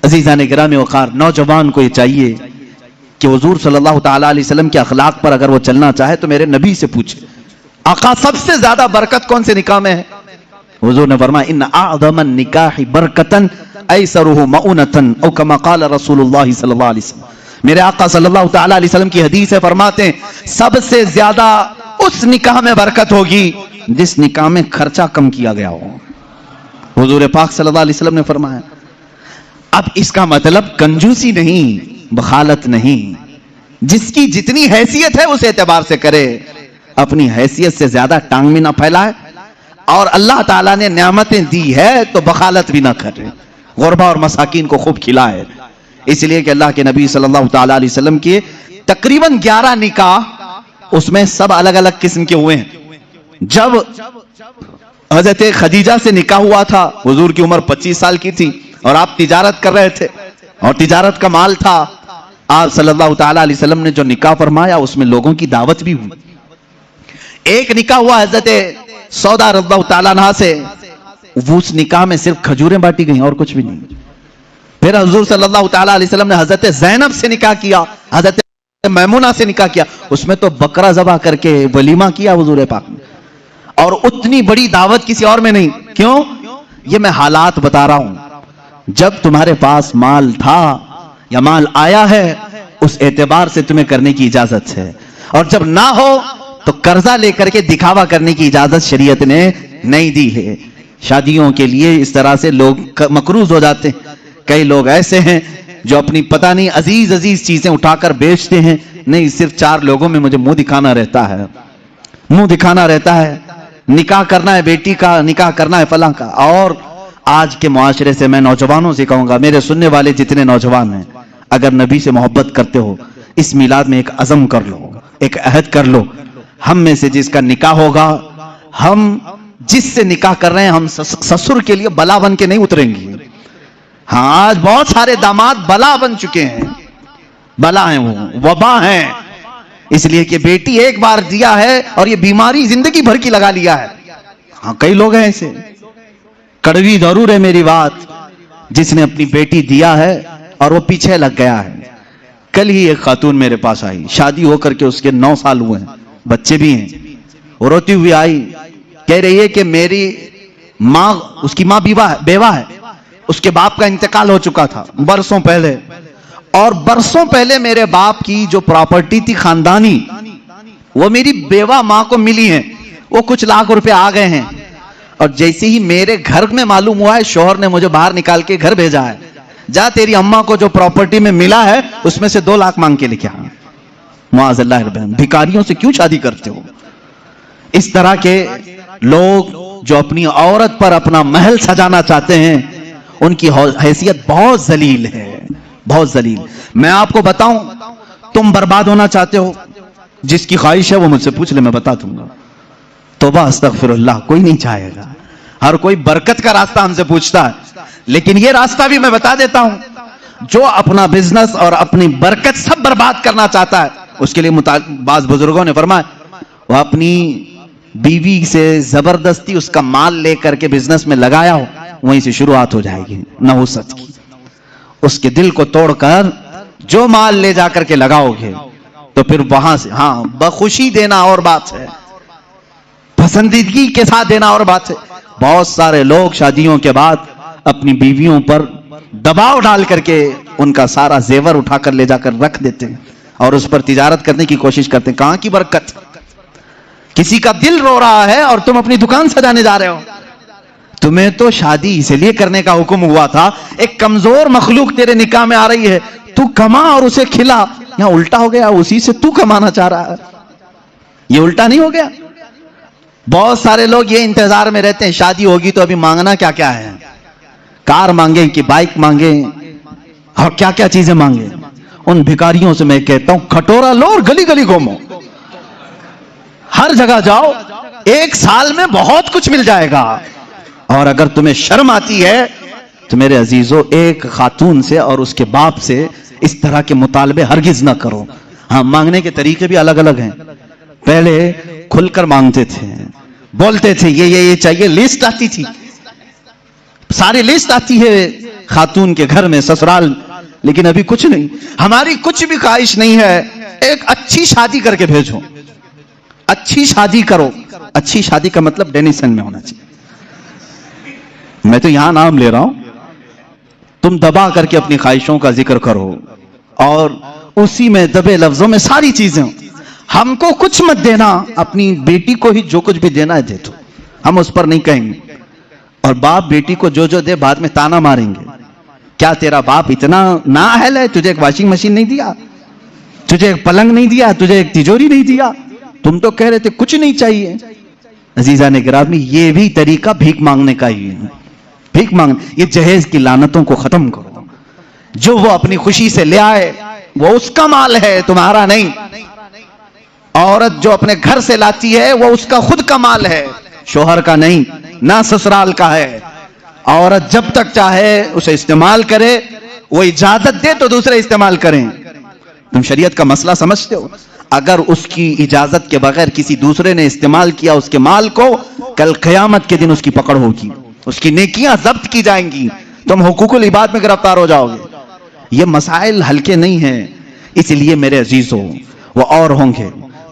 عزیزان گرامی وقار، نوجوان کو یہ چاہیے کہ حضور صلی اللہ تعالی علیہ وسلم کے اخلاق پر اگر وہ چلنا چاہے تو میرے نبی سے پوچھے آقا سب سے زیادہ برکت کون سے نکاح میں ہے؟ حضور نے فرمایا ان اعظم النکاح برکتن ایسرہ مؤنتن، او کما قال رسول اللہ صلی اللہ علیہ وسلم، میرے آقا صلی اللہ تعالی علیہ وسلم کی حدیث ہے، فرماتے ہیں سب سے زیادہ اس نکاح میں برکت ہوگی جس نکاح میں خرچہ کم کیا گیا ہو۔ حضور پاک صلی اللہ علیہ وسلم نے فرمایا۔ اب اس کا مطلب کنجوسی نہیں، بخالت نہیں، جس کی جتنی حیثیت ہے اس اعتبار سے کرے، اپنی حیثیت سے زیادہ ٹانگ بھی نہ پھیلائے، اور اللہ تعالیٰ نے نعمتیں دی ہے تو بخالت بھی نہ کرے، غربا اور مساکین کو خوب کھلائے۔ اس لیے کہ اللہ کے نبی صلی اللہ تعالی علیہ وسلم کے تقریباً 11 نکاح، اس میں سب الگ الگ قسم کے ہوئے ہیں۔ جب حضرت خدیجہ سے نکاح ہوا تھا، حضور کی عمر 25 سال کی تھی اور آپ تجارت کر رہے تھے اور تجارت کا مال تھا، آپ صلی اللہ تعالی علیہ وسلم نے جو نکاح فرمایا اس میں لوگوں کی دعوت بھی ہوئی۔ ایک نکاح ہوا حضرت سودا رضی اللہ تعالیٰ عنہ سے، وہ اس نکاح میں صرف کھجوریں بانٹی گئیں اور کچھ بھی نہیں۔ پھر حضور صلی اللہ تعالی علیہ وسلم نے حضرت زینب سے نکاح کیا، حضرت میمونہ سے نکاح کیا، اس میں تو بکرا ذبح کر کے ولیمہ کیا حضور پاک نے، اور اتنی بڑی دعوت کسی اور میں نہیں۔ کیوں؟ یہ میں حالات بتا رہا ہوں، جب تمہارے پاس مال تھا یا مال آیا ہے اس اعتبار سے تمہیں کرنے کی اجازت ہے، اور جب نہ ہو تو قرضہ لے کر کے دکھاوا کرنے کی اجازت شریعت نے نہیں دی ہے۔ شادیوں کے لیے اس طرح سے لوگ مقروض ہو جاتے ہیں۔ کئی لوگ ایسے ہیں جو اپنی پتہ نہیں عزیز عزیز چیزیں اٹھا کر بیچتے ہیں، نہیں صرف 4 لوگوں میں مجھے منہ دکھانا رہتا ہے، منہ دکھانا رہتا ہے۔ نکاح کرنا ہے بیٹی کا، نکاح کرنا ہے فلاں کا. اور آج کے معاشرے سے میں نوجوانوں سے کہوں گا، میرے سننے والے جتنے نوجوان ہیں، اگر نبی سے محبت کرتے ہو اس میلاد میں ایک عزم کر لو، ایک عہد کر لو. ہم میں سے جس کا نکاح ہوگا، ہم جس سے نکاح کر رہے ہیں، ہم سسر کے لیے بلا بن کے نہیں اتریں گے. ہاں آج بہت سارے داماد بلا بن چکے ہیں، بلا ہیں، وہ وبا ہیں، اس لیے کہ بیٹی ایک بار دیا ہے اور یہ بیماری زندگی بھر کی لگا لیا ہے. ہاں کئی لوگ ہیں ایسے. کڑوی ضرور ہے میری بات، جس نے اپنی بیٹی دیا ہے اور وہ پیچھے لگ گیا ہے. کل ہی ایک خاتون میرے پاس آئی، شادی ہو کر کے اس کے 9 سال ہوئے ہیں، بچے بھی ہیں. وہ روتی ہوئی آئی، کہہ رہی ہے کہ میری ماں، اس کی ماں بیوہ ہے، اس کے باپ کا انتقال ہو چکا تھا برسوں پہلے، اور برسوں پہلے میرے باپ کی جو پراپرٹی تھی خاندانی، وہ میری بیوہ ماں کو ملی ہیں. وہ کچھ لاکھ روپے آ گئے ہیں، اور جیسے ہی میرے گھر میں معلوم ہوا ہے، شوہر نے مجھے باہر نکال کے گھر بھیجا ہے، جا تیری اماں کو جو پراپرٹی میں ملا ہے اس میں سے 2 لاکھ مانگ کے لے کے آ. معاذ اللہ ربہم، بھکاریوں سے کیوں شادی کرتے ہو؟ اس طرح کے لوگ جو اپنی عورت پر اپنا محل سجانا چاہتے ہیں، ان کی حیثیت بہت ذلیل ہے، بہت ذلیل. میں آپ کو بتاؤں، تم برباد ہونا چاہتے ہو، جس کی خواہش ہے وہ مجھ سے پوچھ لے، میں بتا دوں گا. توبہ استغفر اللہ، کوئی نہیں چاہے گا. ہر کوئی برکت کا راستہ ہم سے پوچھتا ہے، لیکن یہ راستہ بھی میں بتا دیتا ہوں. جو اپنا بزنس اور اپنی برکت سب برباد کرنا چاہتا ہے، اس کے لیے بعض بزرگوں نے فرمایا وہ اپنی بیوی سے زبردستی اس کا مال لے کر کے بزنس میں لگایا ہو، وہیں سے شروعات ہو جائے گی نحوست کی. اس کے دل کو توڑ کر جو مال لے جا کر کے لگاؤ گے تو پھر وہاں سے، ہاں بخوشی دینا اور بات ہے، پسندیدگی کے ساتھ دینا اور بات ہے. بہت سارے لوگ شادیوں کے بعد اپنی بیویوں پر دباؤ ڈال کر کے ان کا سارا زیور اٹھا کر لے جا کر رکھ دیتے ہیں اور اس پر تجارت کرنے کی کوشش کرتے ہیں. کہاں کی برکت؟ کسی کا دل رو رہا ہے اور تم اپنی دکان سجانے جا رہے ہو. تمہیں تو شادی اس لیے کرنے کا حکم ہوا تھا، ایک کمزور مخلوق تیرے نکاح میں آ رہی ہے، تو کما اور اسے کھلا. یہاں الٹا ہو گیا، اسی سے تو کمانا چاہ رہا ہے. یہ الٹا نہیں ہو گیا؟ بہت سارے لوگ یہ انتظار میں رہتے ہیں شادی ہوگی تو ابھی مانگنا کیا کیا ہے، کار مانگیں کہ بائک مانگیں اور کیا کیا چیزیں مانگیں. ان بھکاریوں سے میں کہتا ہوں کھٹورا لو اور گلی گلی گھومو، ہر جگہ جاؤ، 1 سال میں بہت کچھ مل جائے گا. اور اگر تمہیں شرم آتی ہے تو میرے عزیزو، ایک خاتون سے اور اس کے باپ سے اس طرح کے مطالبے ہرگز نہ کرو. ہاں مانگنے کے طریقے بھی الگ الگ ہیں. پہلے کھل کر مانگتے تھے، بولتے تھے یہ چاہیے، لسٹ آتی تھی، ساری لسٹ آتی ہے خاتون کے گھر میں سسرال. لیکن ابھی کچھ نہیں، ہماری کچھ بھی خواہش نہیں ہے، ایک اچھی شادی کر کے بھیجو. اچھی شادی کرو. اچھی شادی کا مطلب ڈینیسن میں ہونا چاہیے. میں تو یہاں نام لے رہا ہوں، تم دبا کر کے اپنی خواہشوں کا ذکر کرو اور اسی میں دبے لفظوں میں ساری چیزیں. ہم کو کچھ مت دینا، اپنی بیٹی کو ہی جو کچھ بھی دینا ہے دے دو، ہم اس پر نہیں کہیں گے. اور باپ بیٹی کو جو دے بعد میں تانا ماریں گے. کیا تیرا باپ اتنا نااہل ہے؟ تجھے ایک واشنگ مشین نہیں دیا، تجھے ایک پلنگ نہیں دیا، تجھے ایک تجوری نہیں دیا، تم تو کہہ رہے تھے کچھ نہیں چاہیے. عزیزان گرامی، یہ بھی طریقہ بھیک مانگنے کا ہی ہے. بھیک مانگ، یہ جہیز کی لعنتوں کو ختم کرو. جو وہ اپنی خوشی سے لے آئے وہ اس کا مال ہے، تمہارا نہیں. عورت جو اپنے گھر سے لاتی ہے وہ اس کا خود کا مال ہے، شوہر کا نہیں، نہ سسرال کا ہے. عورت جب تک چاہے اسے استعمال کرے، وہ اجازت دے تو دوسرے استعمال کریں. تم شریعت کا مسئلہ سمجھتے ہو؟ اگر اس کی اجازت کے بغیر کسی دوسرے نے استعمال کیا اس کے مال کو، کل قیامت کے دن اس کی پکڑ ہوگی، اس کی نیکیاں ضبط کی جائیں گی، تم حقوق العباد میں گرفتار ہو جاؤ گے. یہ مسائل ہلکے نہیں ہیں. اس لیے میرے عزیزو، وہ اور ہوں گے.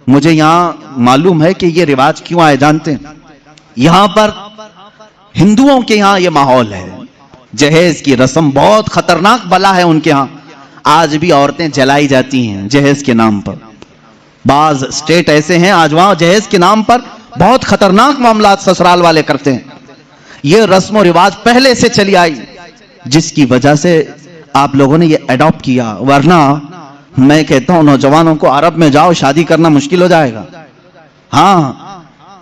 مجھے یہاں معلوم ہے کہ یہ رواج کیوں آئے جانتے ہیں؟ یہاں پر ہندوؤں کے یہاں یہ ماحول ہے، جہیز کی رسم بہت خطرناک بلا ہے ان کے ہاں. آج بھی عورتیں جلائی جاتی ہیں جہیز کے نام پر. بعض اسٹیٹ ایسے ہیں آج وہاں جہیز کے نام پر بہت خطرناک معاملات سسرال والے کرتے ہیں. یہ رسم و رواج پہلے سے چلی آئی، جس کی وجہ سے آپ لوگوں نے یہ اڈاپٹ کیا. ورنہ میں کہتا ہوں نوجوانوں کو عرب میں جاؤ، شادی کرنا مشکل ہو جائے گا. ہاں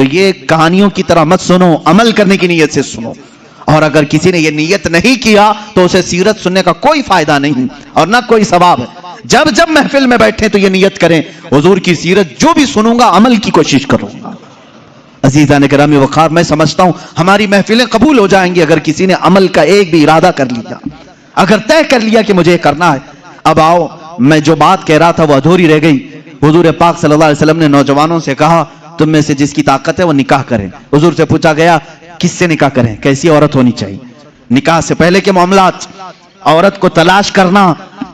تو یہ کہانیوں کی طرح مت سنو، عمل کرنے کی نیت سے سنو. اور اگر کسی نے یہ نیت نہیں کیا تو اسے سیرت سننے کا کوئی فائدہ نہیں اور نہ کوئی ثواب ہے. جب جب محفل میں بیٹھے تو یہ نیت کریں حضور کی سیرت جو بھی سنوں گا عمل کی کوشش کروں گا. عزیزان گرامی وقار، میں سمجھتا ہوں ہماری محفلیں قبول ہو جائیں گی اگر کسی نے عمل کا ایک بھی ارادہ کر لیا، اگر طے کر لیا کہ مجھے کرنا ہے. اب آؤ، میں جو بات کہہ رہا تھا وہ ادھوری رہ گئی. حضور پاک صلی اللہ علیہ وسلم نے نوجوانوں سے کہا تم میں سے جس کی طاقت ہے وہ نکاح کریں. حضور سے پوچھا گیا کس سے نکاح کریں، کیسی عورت ہونی چاہیے. نکاح سے پہلے کے معاملات، عورت کو تلاش کرنا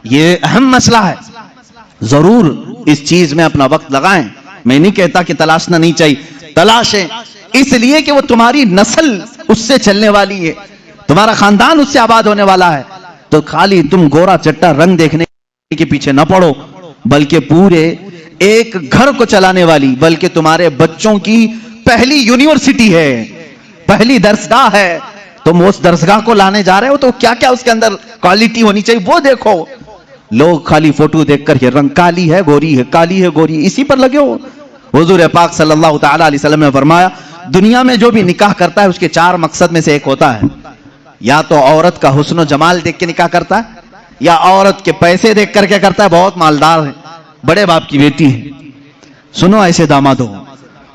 یہ اہم مسئلہ ہے. ضرور اس چیز میں اپنا وقت لگائیں. میں نہیں کہتا کہ تلاشنا نہیں چاہیے، تلاشیں، اس لیے کہ وہ تمہاری نسل اس سے چلنے والی ہے، تمہارا خاندان اس سے آباد ہونے والا ہے. تو خالی تم گورا چٹا رنگ دیکھنے کے پیچھے نہ پڑو، بلکہ پورے ایک گھر کو چلانے والی، بلکہ تمہارے بچوں کی پہلی یونیورسٹی ہے، پہلی درسگاہ ہے. تم اس درسگاہ کو لانے جا رہے ہو تو کیا کیا اس کے اندر کوالٹی ہونی چاہیے وہ دیکھو. لوگ خالی فوٹو دیکھ کر یہ رنگ کالی ہے گوری ہے، کالی ہے گوری، اسی پر لگے ہو. حضور پاک صلی اللہ تعالی علیہ وسلم نے فرمایا دنیا میں جو بھی نکاح کرتا ہے اس کے 4 مقصد میں سے ایک ہوتا ہے، یا تو عورت کا حسن و جمال دیکھ کے نکاح کرتا ہے، یا عورت کے پیسے دیکھ کر کے کرتا ہے، بہت مالدار ہے، بڑے باپ کی بیٹی ہے. سنو ایسے داماد ہو.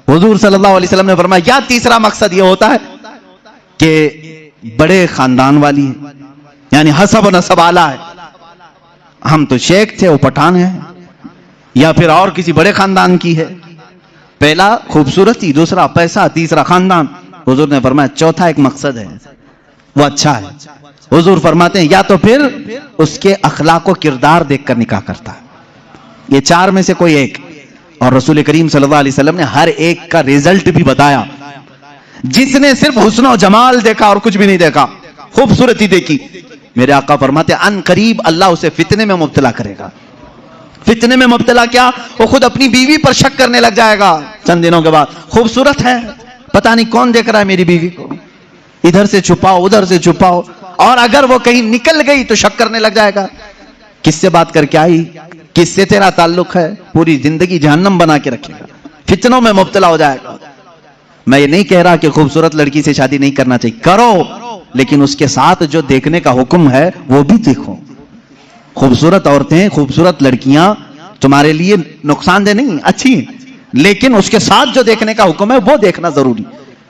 حضور صلی اللہ علیہ وسلم نے فرمایا یا تیسرا مقصد یہ ہوتا ہے کہ بڑے خاندان والی ہے، یعنی حسب و نسب اعلیٰ ہے، ہم تو شیخ تھے وہ پٹھان ہے، یا پھر اور کسی بڑے خاندان کی ہے. پہلا خوبصورتی، دوسرا پیسہ، تیسرا خاندان. حضور نے فرمایا چوتھا ایک مقصد ہے وہ اچھا ہے. حضور فرماتے ہیں یا تو پھر اس کے اخلاق و کردار دیکھ کر نکاح کرتا ہے. یہ 4 میں سے کوئی ایک. اور رسول کریم صلی اللہ علیہ وسلم نے ہر ایک کا ریزلٹ بھی بتایا. جس نے صرف حسن و جمال دیکھا اور کچھ بھی نہیں دیکھا، خوبصورتی دیکھی، میرے آقا فرماتے ہیں ان قریب اللہ اسے فتنے میں مبتلا کرے گا. فتنے میں مبتلا کیا؟ وہ خود اپنی بیوی پر شک کرنے لگ جائے گا چند دنوں کے بعد. خوبصورت ہے، پتہ نہیں کون دیکھ رہا ہے میری بیوی کو، ادھر سے چھپاؤ ادھر سے چھپاؤ. اور اگر وہ کہیں نکل گئی تو شک کرنے لگ جائے گا کس سے بات کر کے آئی، کس سے تیرا تعلق ہے، پوری زندگی جہنم بنا کے رکھے گا، فتنوں میں مبتلا ہو جائے گا. میں یہ نہیں کہہ رہا کہ خوبصورت لڑکی سے شادی نہیں کرنا چاہیے، کرو، لیکن اس کے ساتھ جو دیکھنے کا حکم ہے وہ بھی دیکھو. خوبصورت عورتیں، خوبصورت لڑکیاں تمہارے لیے نقصان دہ نہیں، اچھی ہیں، لیکن اس کے ساتھ جو دیکھنے کا حکم ہے وہ دیکھنا ضروری.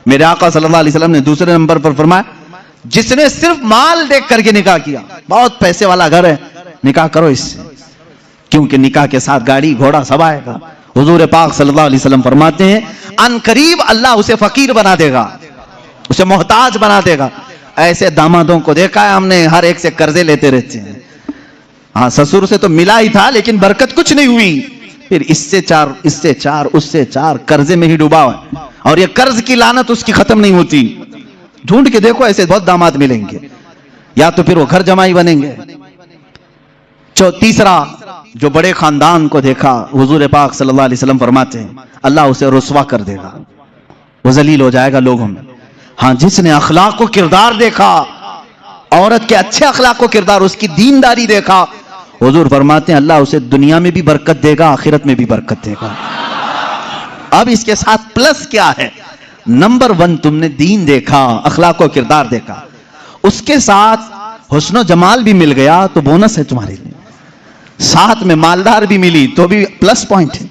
میرے آقا صلی اللہ علیہ وسلم نے دوسرے نمبر پر فرمایا جس نے صرف مال دیکھ کر کے نکاح کیا، بہت پیسے والا گھر ہے، نکاح کرو اس سے، کیونکہ نکاح کے ساتھ گاڑی گھوڑا سب آئے گا. حضور پاک صلی اللہ علیہ وسلم فرماتے ہیں ان قریب اللہ اسے فقیر بنا دے گا، اسے محتاج بنا دے گا. ایسے دامادوں کو دیکھا ہے ہم نے، ہر ایک سے قرضے لیتے رہتے ہیں. ہاں سسر سے تو ملا ہی تھا لیکن برکت کچھ نہیں ہوئی، پھر اس سے 4 اس سے 4 اس سے 4 قرضے میں ہی ڈوبا ہے. اور یہ قرض کی لعنت اس کی ختم نہیں ہوتی. ڈھونڈ کے دیکھو ایسے بہت داماد ملیں گے، یا تو پھر وہ گھر جمائی بنیں گے. تیسرا جو بڑے خاندان کو دیکھا، حضور پاک صلی اللہ علیہ وسلم فرماتے ہیں اللہ اسے رسوا کر دے گا، وہ ذلیل ہو جائے گا لوگوں میں. ہاں جس نے اخلاق و کردار دیکھا، عورت کے اچھے اخلاق و کردار، اس کی دینداری دیکھا، حضور فرماتے ہیں اللہ اسے دنیا میں بھی برکت دے گا، آخرت میں بھی برکت دے گا. اب اس کے ساتھ پلس کیا ہے؟ نمبر 1 تم نے دین دیکھا، اخلاق و کردار دیکھا، اس کے ساتھ حسن و جمال بھی مل گیا تو بونس ہے تمہارے لیے. ساتھ میں مالدار بھی ملی تو بھی پلس پوائنٹ ہے،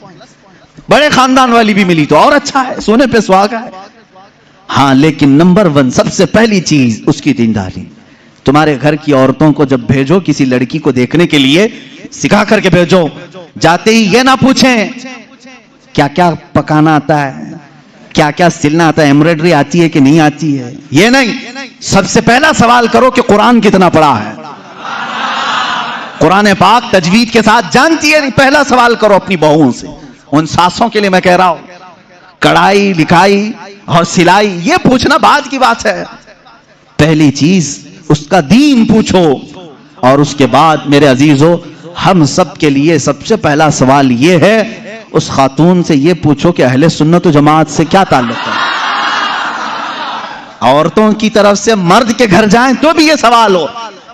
بڑے خاندان والی بھی ملی تو اور اچھا ہے، سونے پہ سہاگا ہے. ہاں لیکن نمبر 1 سب سے پہلی چیز اس کی دینداری. تمہارے گھر کی عورتوں کو جب بھیجو کسی لڑکی کو دیکھنے کے لیے، سکھا کر کے بھیجو. جاتے ہی یہ نہ پوچھیں کیا کیا پکانا آتا ہے، کیا کیا سلنا آتا ہے، ایمبرائڈری آتی ہے کہ نہیں آتی ہے، یہ نہیں. سب سے پہلا سوال کرو کہ قرآن کتنا پڑھا ہے، قرآن پاک تجوید کے ساتھ جانتی ہے نہیں. پہلا سوال کرو اپنی بہوؤں سے. ان ساسوں کے لیے میں کہہ رہا ہوں، کڑھائی لکھائی اور سلائی یہ پوچھنا بعد کی بات ہے. پہلی چیز اس کا دین پوچھو. اور اس کے بعد میرے عزیزو ہم سب کے لیے سب سے پہلا سوال یہ ہے اس خاتون سے یہ پوچھو کہ اہل سنت و جماعت سے کیا تعلق ہے. عورتوں کی طرف سے مرد کے گھر جائیں تو بھی یہ سوال ہو،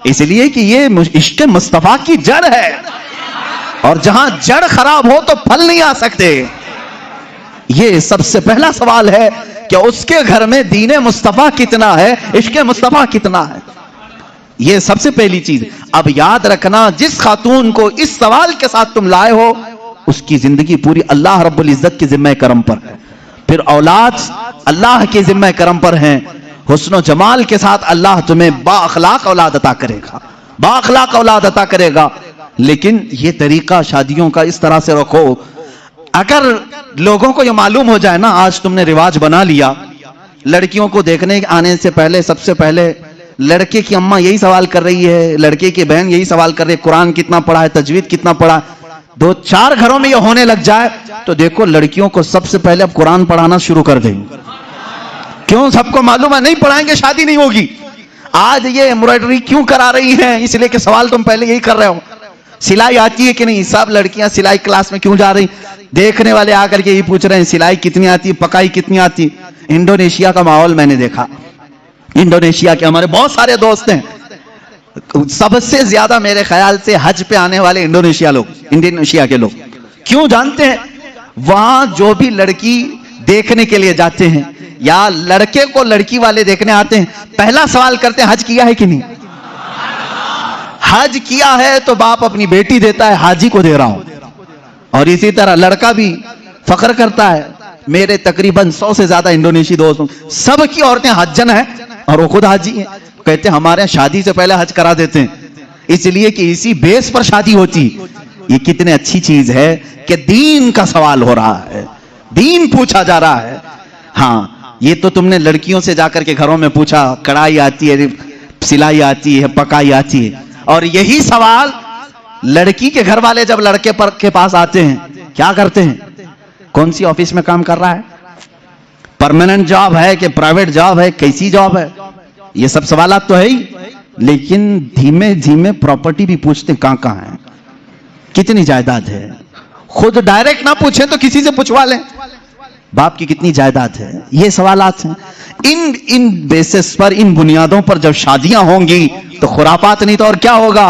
اس لیے کہ یہ عشق مصطفیٰ کی جڑ ہے، اور جہاں جڑ خراب ہو تو پھل نہیں آ سکتے. یہ سب سے پہلا سوال ہے کہ اس کے گھر میں دین مصطفیٰ کتنا ہے، عشق مصطفیٰ کتنا ہے. یہ سب سے پہلی چیز. اب یاد رکھنا، جس خاتون کو اس سوال کے ساتھ تم لائے ہو اس کی زندگی پوری اللہ رب العزت کے ذمہ کرم پر ہے. پھر اولاد اللہ کے ذمہ کرم پر ہیں. حسن و جمال کے ساتھ اللہ تمہیں با اخلاق اولاد عطا کرے گا، با اخلاق اولاد عطا کرے گا. لیکن یہ طریقہ شادیوں کا اس طرح سے رکھو. اگر لوگوں کو یہ معلوم ہو جائے نا، آج تم نے رواج بنا لیا، لڑکیوں کو دیکھنے آنے سے پہلے سب سے پہلے لڑکے کی اماں یہی سوال کر رہی ہے، لڑکے کی بہن یہی سوال کر رہی ہے، قرآن کتنا پڑھا ہے، تجوید کتنا پڑھا ہے. 2-4 گھروں میں یہ ہونے لگ جائے تو دیکھو لڑکیوں کو سب سے پہلے اب قرآن پڑھانا شروع کر دیں. کیوں؟ سب کو معلوم ہے نہیں پڑھائیں گے شادی نہیں ہوگی. آج یہ ایمبرائڈری کیوں کرا رہی ہیں؟ اس لیے کہ سوال تم پہلے یہی کر رہے ہو. سلائی آتی ہے کہ نہیں؟ سب لڑکیاں سلائی کلاس میں کیوں جا رہی؟ دیکھنے والے آ کر کے یہی پوچھ رہے ہیں سلائی کتنی آتی، پکائی کتنی آتی. انڈونیشیا کا ماحول میں نے دیکھا. انڈونیشیا کے ہمارے بہت سارے دوست ہیں. سب سے زیادہ میرے خیال سے حج پہ آنے والے انڈونیشیا کے لوگ. کیوں جانتے ہیں؟ وہاں جو بھی لڑکی دیکھنے کے لیے جاتے ہیں یا لڑکے کو لڑکی والے دیکھنے آتے ہیں، پہلا سوال کرتے ہیں حج کیا ہے کہ نہیں. حج کیا ہے تو باپ اپنی بیٹی دیتا ہے، حاجی کو دے رہا ہوں. اور اسی طرح لڑکا بھی فخر کرتا ہے. میرے تقریباً 100 سے زیادہ انڈونیشی دوست ہوں، سب کی عورتیں حجن ہیں اور وہ خود حاجی ہیں. کہتے ہیں ہمارے یہاں شادی سے پہلے حج کرا دیتے ہیں، اس لیے کہ اسی بیس پر شادی ہوتی. یہ کتنے اچھی چیز ہے کہ دین کا سوال ہو رہا ہے، دین پوچھا جا رہا ہے. ہاں یہ تو تم نے لڑکیوں سے جا کر کے گھروں میں پوچھا کڑھائی آتی ہے، سلائی آتی ہے، پکائی آتی ہے. اور یہی سوال لڑکی کے گھر والے جب لڑکے کے پاس آتے ہیں کیا کرتے ہیں؟ کون سی آفس میں کام کر رہا ہے، پرماننٹ جاب ہے کہ پرائیویٹ جاب ہے، کیسی جاب ہے، یہ سب سوالات تو ہے ہی. لیکن دھیمے دھیمے پراپرٹی بھی پوچھتے ہیں کہاں کہاں ہے، کتنی جائیداد ہے. خود ڈائریکٹ نہ پوچھیں تو کسی سے پوچھوا لیں باپ کی کتنی جائیداد ہے. یہ سوالات ہیں. ان بیسس پر، ان بنیادوں پر جب شادیاں ہوں گی تو خرافات نہیں تو اور کیا ہوگا.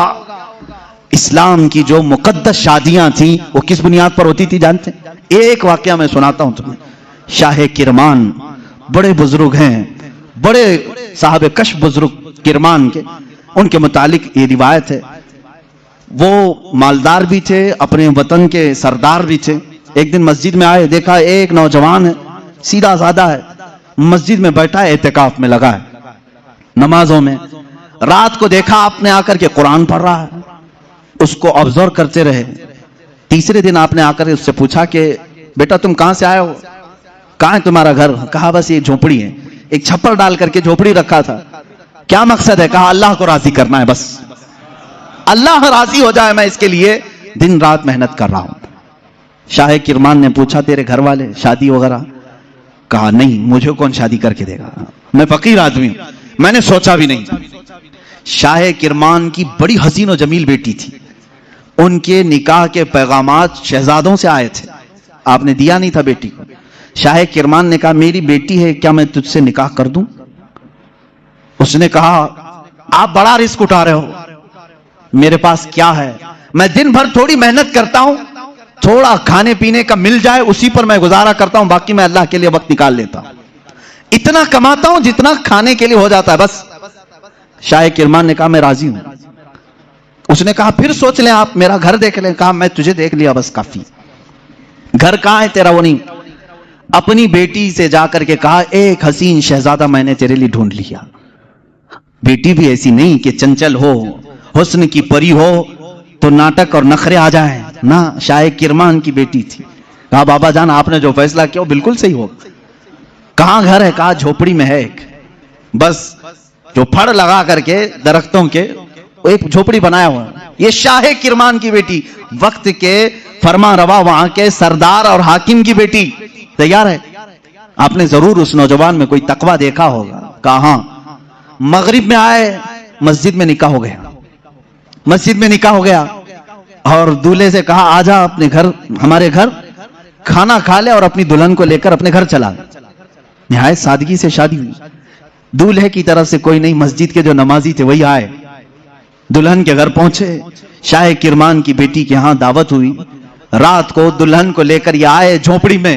اسلام کی جو مقدس شادیاں تھیں وہ کس بنیاد پر ہوتی تھی جانتے ہیں؟ ایک واقعہ میں سناتا ہوں تمہیں. شاہ کرمان بڑے بزرگ ہیں، بڑے صاحب کشف بزرگ کرمان کے. ان کے متعلق یہ روایت ہے وہ مالدار بھی تھے، اپنے وطن کے سردار بھی تھے. ایک دن مسجد میں آئے، دیکھا ایک نوجوان ہے، سیدھا سادہ ہے، مسجد میں بیٹھا ہے، اعتکاف میں لگا ہے، نمازوں میں. رات کو دیکھا آپ نے آ کر کے قرآن پڑھ رہا ہے. اس کو آبزرو کرتے رہے. تیسرے دن آپ نے آ کر اس سے پوچھا کہ بیٹا تم کہاں سے آئے ہو، کہاں ہے تمہارا گھر؟ کہا بس یہ جھوپڑی ہے. ایک چھپر ڈال کر کے جھوپڑی رکھا تھا. کیا مقصد ہے؟ کہا اللہ کو راضی کرنا ہے، بس اللہ راضی ہو جائے میں اس کے لیے دن رات محنت کر رہا ہوں. شاہ کرمان نے پوچھا تیرے گھر والے شادی وغیرہ؟ کہا نہیں، مجھے کون شادی کر کے دے گا، میں فقیر آدمی ہوں، میں نے سوچا بھی نہیں. شاہ کرمان کی بڑی حسین و جمیل بیٹی تھی. ان کے نکاح کے پیغامات شہزادوں سے آئے تھے، آپ نے دیا نہیں تھا بیٹی کو. شاہ کرمان نے کہا میری بیٹی ہے، کیا میں تجھ سے نکاح کر دوں؟ اس نے کہا آپ بڑا رسک اٹھا رہے ہو، میرے پاس کیا ہے، میں دن بھر تھوڑی محنت کرتا ہوں، تھوڑا کھانے پینے کا مل جائے اسی پر میں گزارا کرتا ہوں، باقی میں اللہ کے لیے وقت نکال لیتا ہوں، اتنا کماتا ہوں جتنا کھانے کے لیے ہو جاتا ہے بس. شاہ کرمان نے کہا میں راضی ہوں. اس نے کہا پھر سوچ لیں، آپ میرا گھر دیکھ لیں. کہا میں تجھے دیکھ لیا بس کافی. گھر کہاں ہے تیرا؟ وہ نہیں. اپنی بیٹی سے جا کر کے کہا ایک حسین شہزادہ میں نے تیرے لیے ڈھونڈ لیا. بیٹی بھی ایسی نہیں کہ چنچل ہو، حسن کی پری ہو تو ناٹک اور نخرے آ جائیں نہ. شاہ کرمان کی بیٹی تھی. کہا بابا جان آپ نے جو فیصلہ کیا وہ بالکل صحیح ہو. کہاں گھر ہے؟ کہا جھوپڑی میں ہے ایک، بس جو پھڑ لگا کر کے درختوں کے ایک جھوپڑی بنایا ہوا. یہ شاہ کرمان کی بیٹی، وقت کے فرما روا وہاں کے سردار اور حاکم کی بیٹی تیار ہے. آپ نے ضرور اس نوجوان میں کوئی تقوی دیکھا ہوگا. کہا ہاں. مغرب میں آئے، مسجد میں نکاح ہو گیا. مسجد میں نکاح ہو گیا اور دولہے سے کہا آجا اپنے گھر، ہمارے گھر کھانا کھا لے، اور اپنی دلہن کو لے کر اپنے گھر چلا. نہایت سادگی سے شادی ہوئی. دولہے کی طرف سے کوئی نہیں، مسجد کے جو نمازی تھے وہی آئے. دلہن کے گھر پہنچے. شاہ کرمان کی بیٹی کے ہاں دعوت ہوئی. رات کو دلہن کو لے کر یہ آئے جھوپڑی میں.